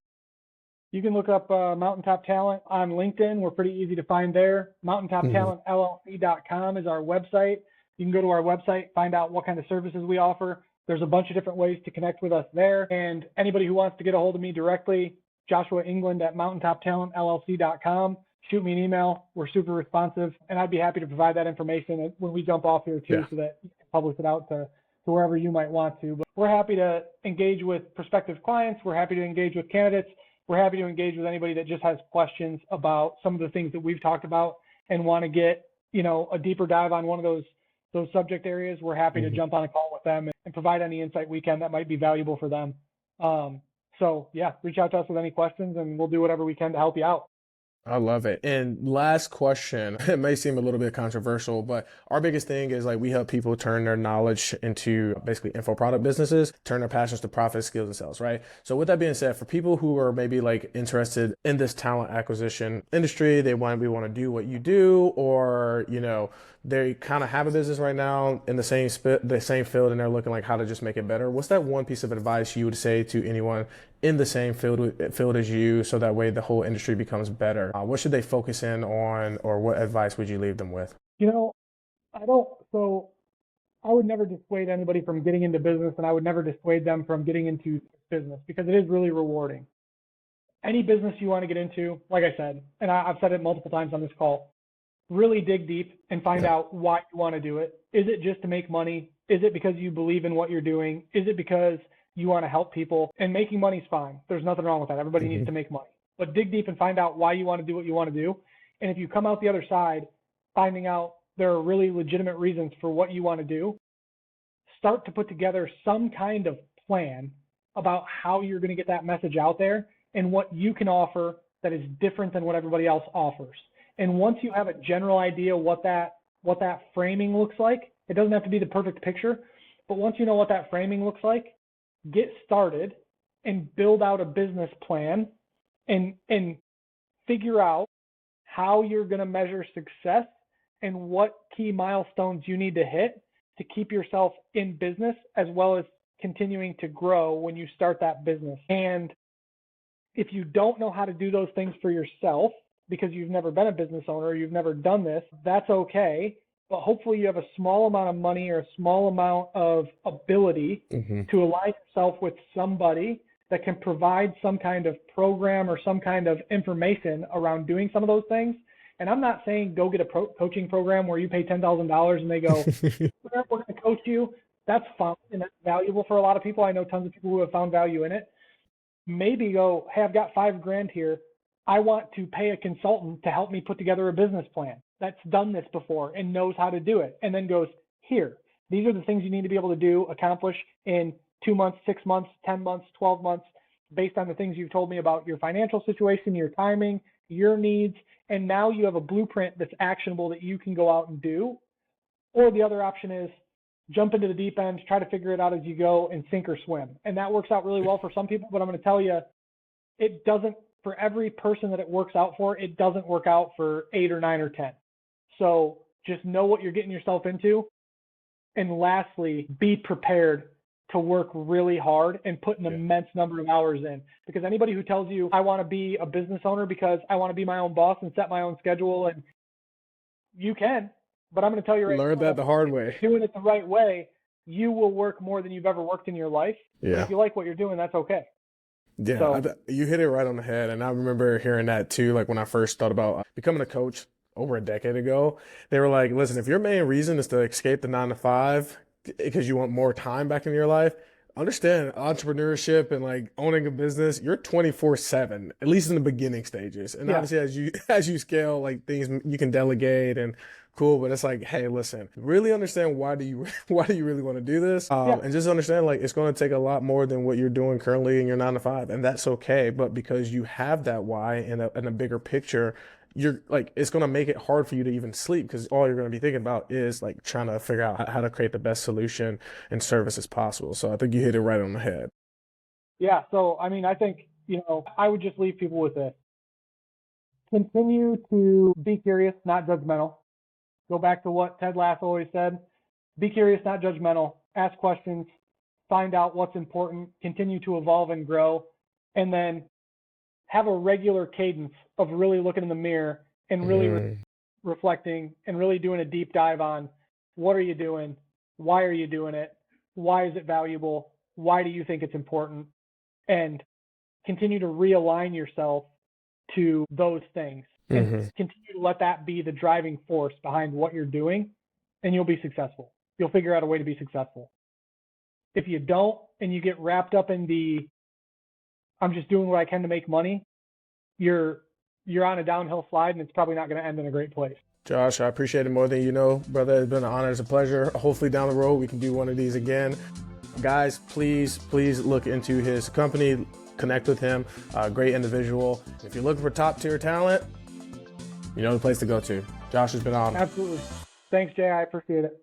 B: You can look up Mountaintop Talent on LinkedIn. We're pretty easy to find there. MountaintopTalentLLC.com is our website. You can go to our website, find out what kind of services we offer. There's a bunch of different ways to connect with us there. And anybody who wants to get a hold of me directly, Joshua England at MountaintopTalentLLC.com. Shoot me an email. We're super responsive, and I'd be happy to provide that information when we jump off here too, so that you can publish it out to wherever you might want to. But we're happy to engage with prospective clients. We're happy to engage with candidates. We're happy to engage with anybody that just has questions about some of the things that we've talked about and want to get, a deeper dive on one of those subject areas. We're happy to jump on a call with them and provide any insight we can that might be valuable for them. So yeah, reach out to us with any questions and we'll do whatever we can to help you out.
A: I love it. And last question, it may seem a little bit controversial, but our biggest thing is like we help people turn their knowledge into basically info product businesses, turn their passions to profit, skills, and sales, right? So with that being said, for people who are maybe like interested in this talent acquisition industry, they want to do what you do, or, they kind of have a business right now in the same field and they're looking like how to just make it better. What's that one piece of advice you would say to anyone in the same field as you, so that way the whole industry becomes better? What should they focus in on, or what advice would you leave them with?
B: I would never dissuade anybody from getting into business, and I would never dissuade them from getting into business, because it is really rewarding. Any business you want to get into, like I said, and I've said it multiple times on this call, really dig deep and find out why you want to do it. Is it just to make money? Is it because you believe in what you're doing? Is it because you want to help people, and making money is fine. There's nothing wrong with that. Everybody needs to make money. But dig deep and find out why you want to do what you want to do. And if you come out the other side finding out there are really legitimate reasons for what you want to do, start to put together some kind of plan about how you're going to get that message out there and what you can offer that is different than what everybody else offers. And once you have a general idea what that framing looks like, it doesn't have to be the perfect picture, but once you know what that framing looks like, get started and build out a business plan and figure out how you're going to measure success and what key milestones you need to hit to keep yourself in business, as well as continuing to grow when you start that business. And if you don't know how to do those things for yourself because you've never been a business owner, you've never done this, that's okay. But hopefully you have a small amount of money or a small amount of ability to align yourself with somebody that can provide some kind of program or some kind of information around doing some of those things. And I'm not saying go get a coaching program where you pay $10,000 and they go, we're going to coach you. That's fun and that's valuable for a lot of people. I know tons of people who have found value in it. Maybe go, hey, I've got $5,000 here. I want to pay a consultant to help me put together a business plan that's done this before and knows how to do it. And then goes, here, these are the things you need to be able to do, accomplish in 2 months, 6 months, 10 months, 12 months, based on the things you've told me about your financial situation, your timing, your needs. And now you have a blueprint that's actionable that you can go out and do. Or the other option is jump into the deep end, try to figure it out as you go, and sink or swim. And that works out really well for some people, but I'm going to tell you, it doesn't, for every person that it works out for, it doesn't work out for 8 or 9 or 10. So just know what you're getting yourself into. And lastly, be prepared to work really hard and put an immense number of hours in. Because anybody who tells you, I want to be a business owner because I want to be my own boss and set my own schedule, and you can, but I'm going to tell you right now,
A: learned that the hard way.
B: Doing it the right way, you will work more than you've ever worked in your life.
A: Yeah.
B: If you like what you're doing, that's okay.
A: Yeah,
B: So,
A: you hit it right on the head. And I remember hearing that too, like when I first thought about becoming a coach over a decade ago. They were like, listen, if your main reason is to escape the 9 to 5 because you want more time back in your life, understand entrepreneurship and like owning a business, you're 24/7, at least in the beginning stages. And obviously as you scale, like things you can delegate and cool, but it's like, hey, listen, really understand why do you really want to do this? And just understand like it's going to take a lot more than what you're doing currently in your 9 to 5, and that's okay. But because you have that why in a bigger picture, you're like, it's going to make it hard for you to even sleep because all you're going to be thinking about is like trying to figure out how to create the best solution and service as possible. So I think you hit it right on the head.
B: Yeah. So, I mean, I think, I would just leave people with this. Continue to be curious, not judgmental. Go back to what Ted Lasso always said. Be curious, not judgmental. Ask questions, find out what's important, continue to evolve and grow, and then have a regular cadence of really looking in the mirror and really reflecting and really doing a deep dive on what are you doing? Why are you doing it? Why is it valuable? Why do you think it's important? And continue to realign yourself to those things and continue to let that be the driving force behind what you're doing, and you'll be successful. You'll figure out a way to be successful. If you don't, and you get wrapped up in the I'm just doing what I can to make money, you're on a downhill slide, and it's probably not going to end in a great place.
A: Josh, I appreciate it more than you know, brother. It's been an honor. It's a pleasure. Hopefully down the road we can do one of these again. Guys, please look into his company, connect with him. Great individual. If you're looking for top tier talent, you know the place to go to. Josh, has been on.
B: Absolutely. Thanks, Jay. I appreciate it.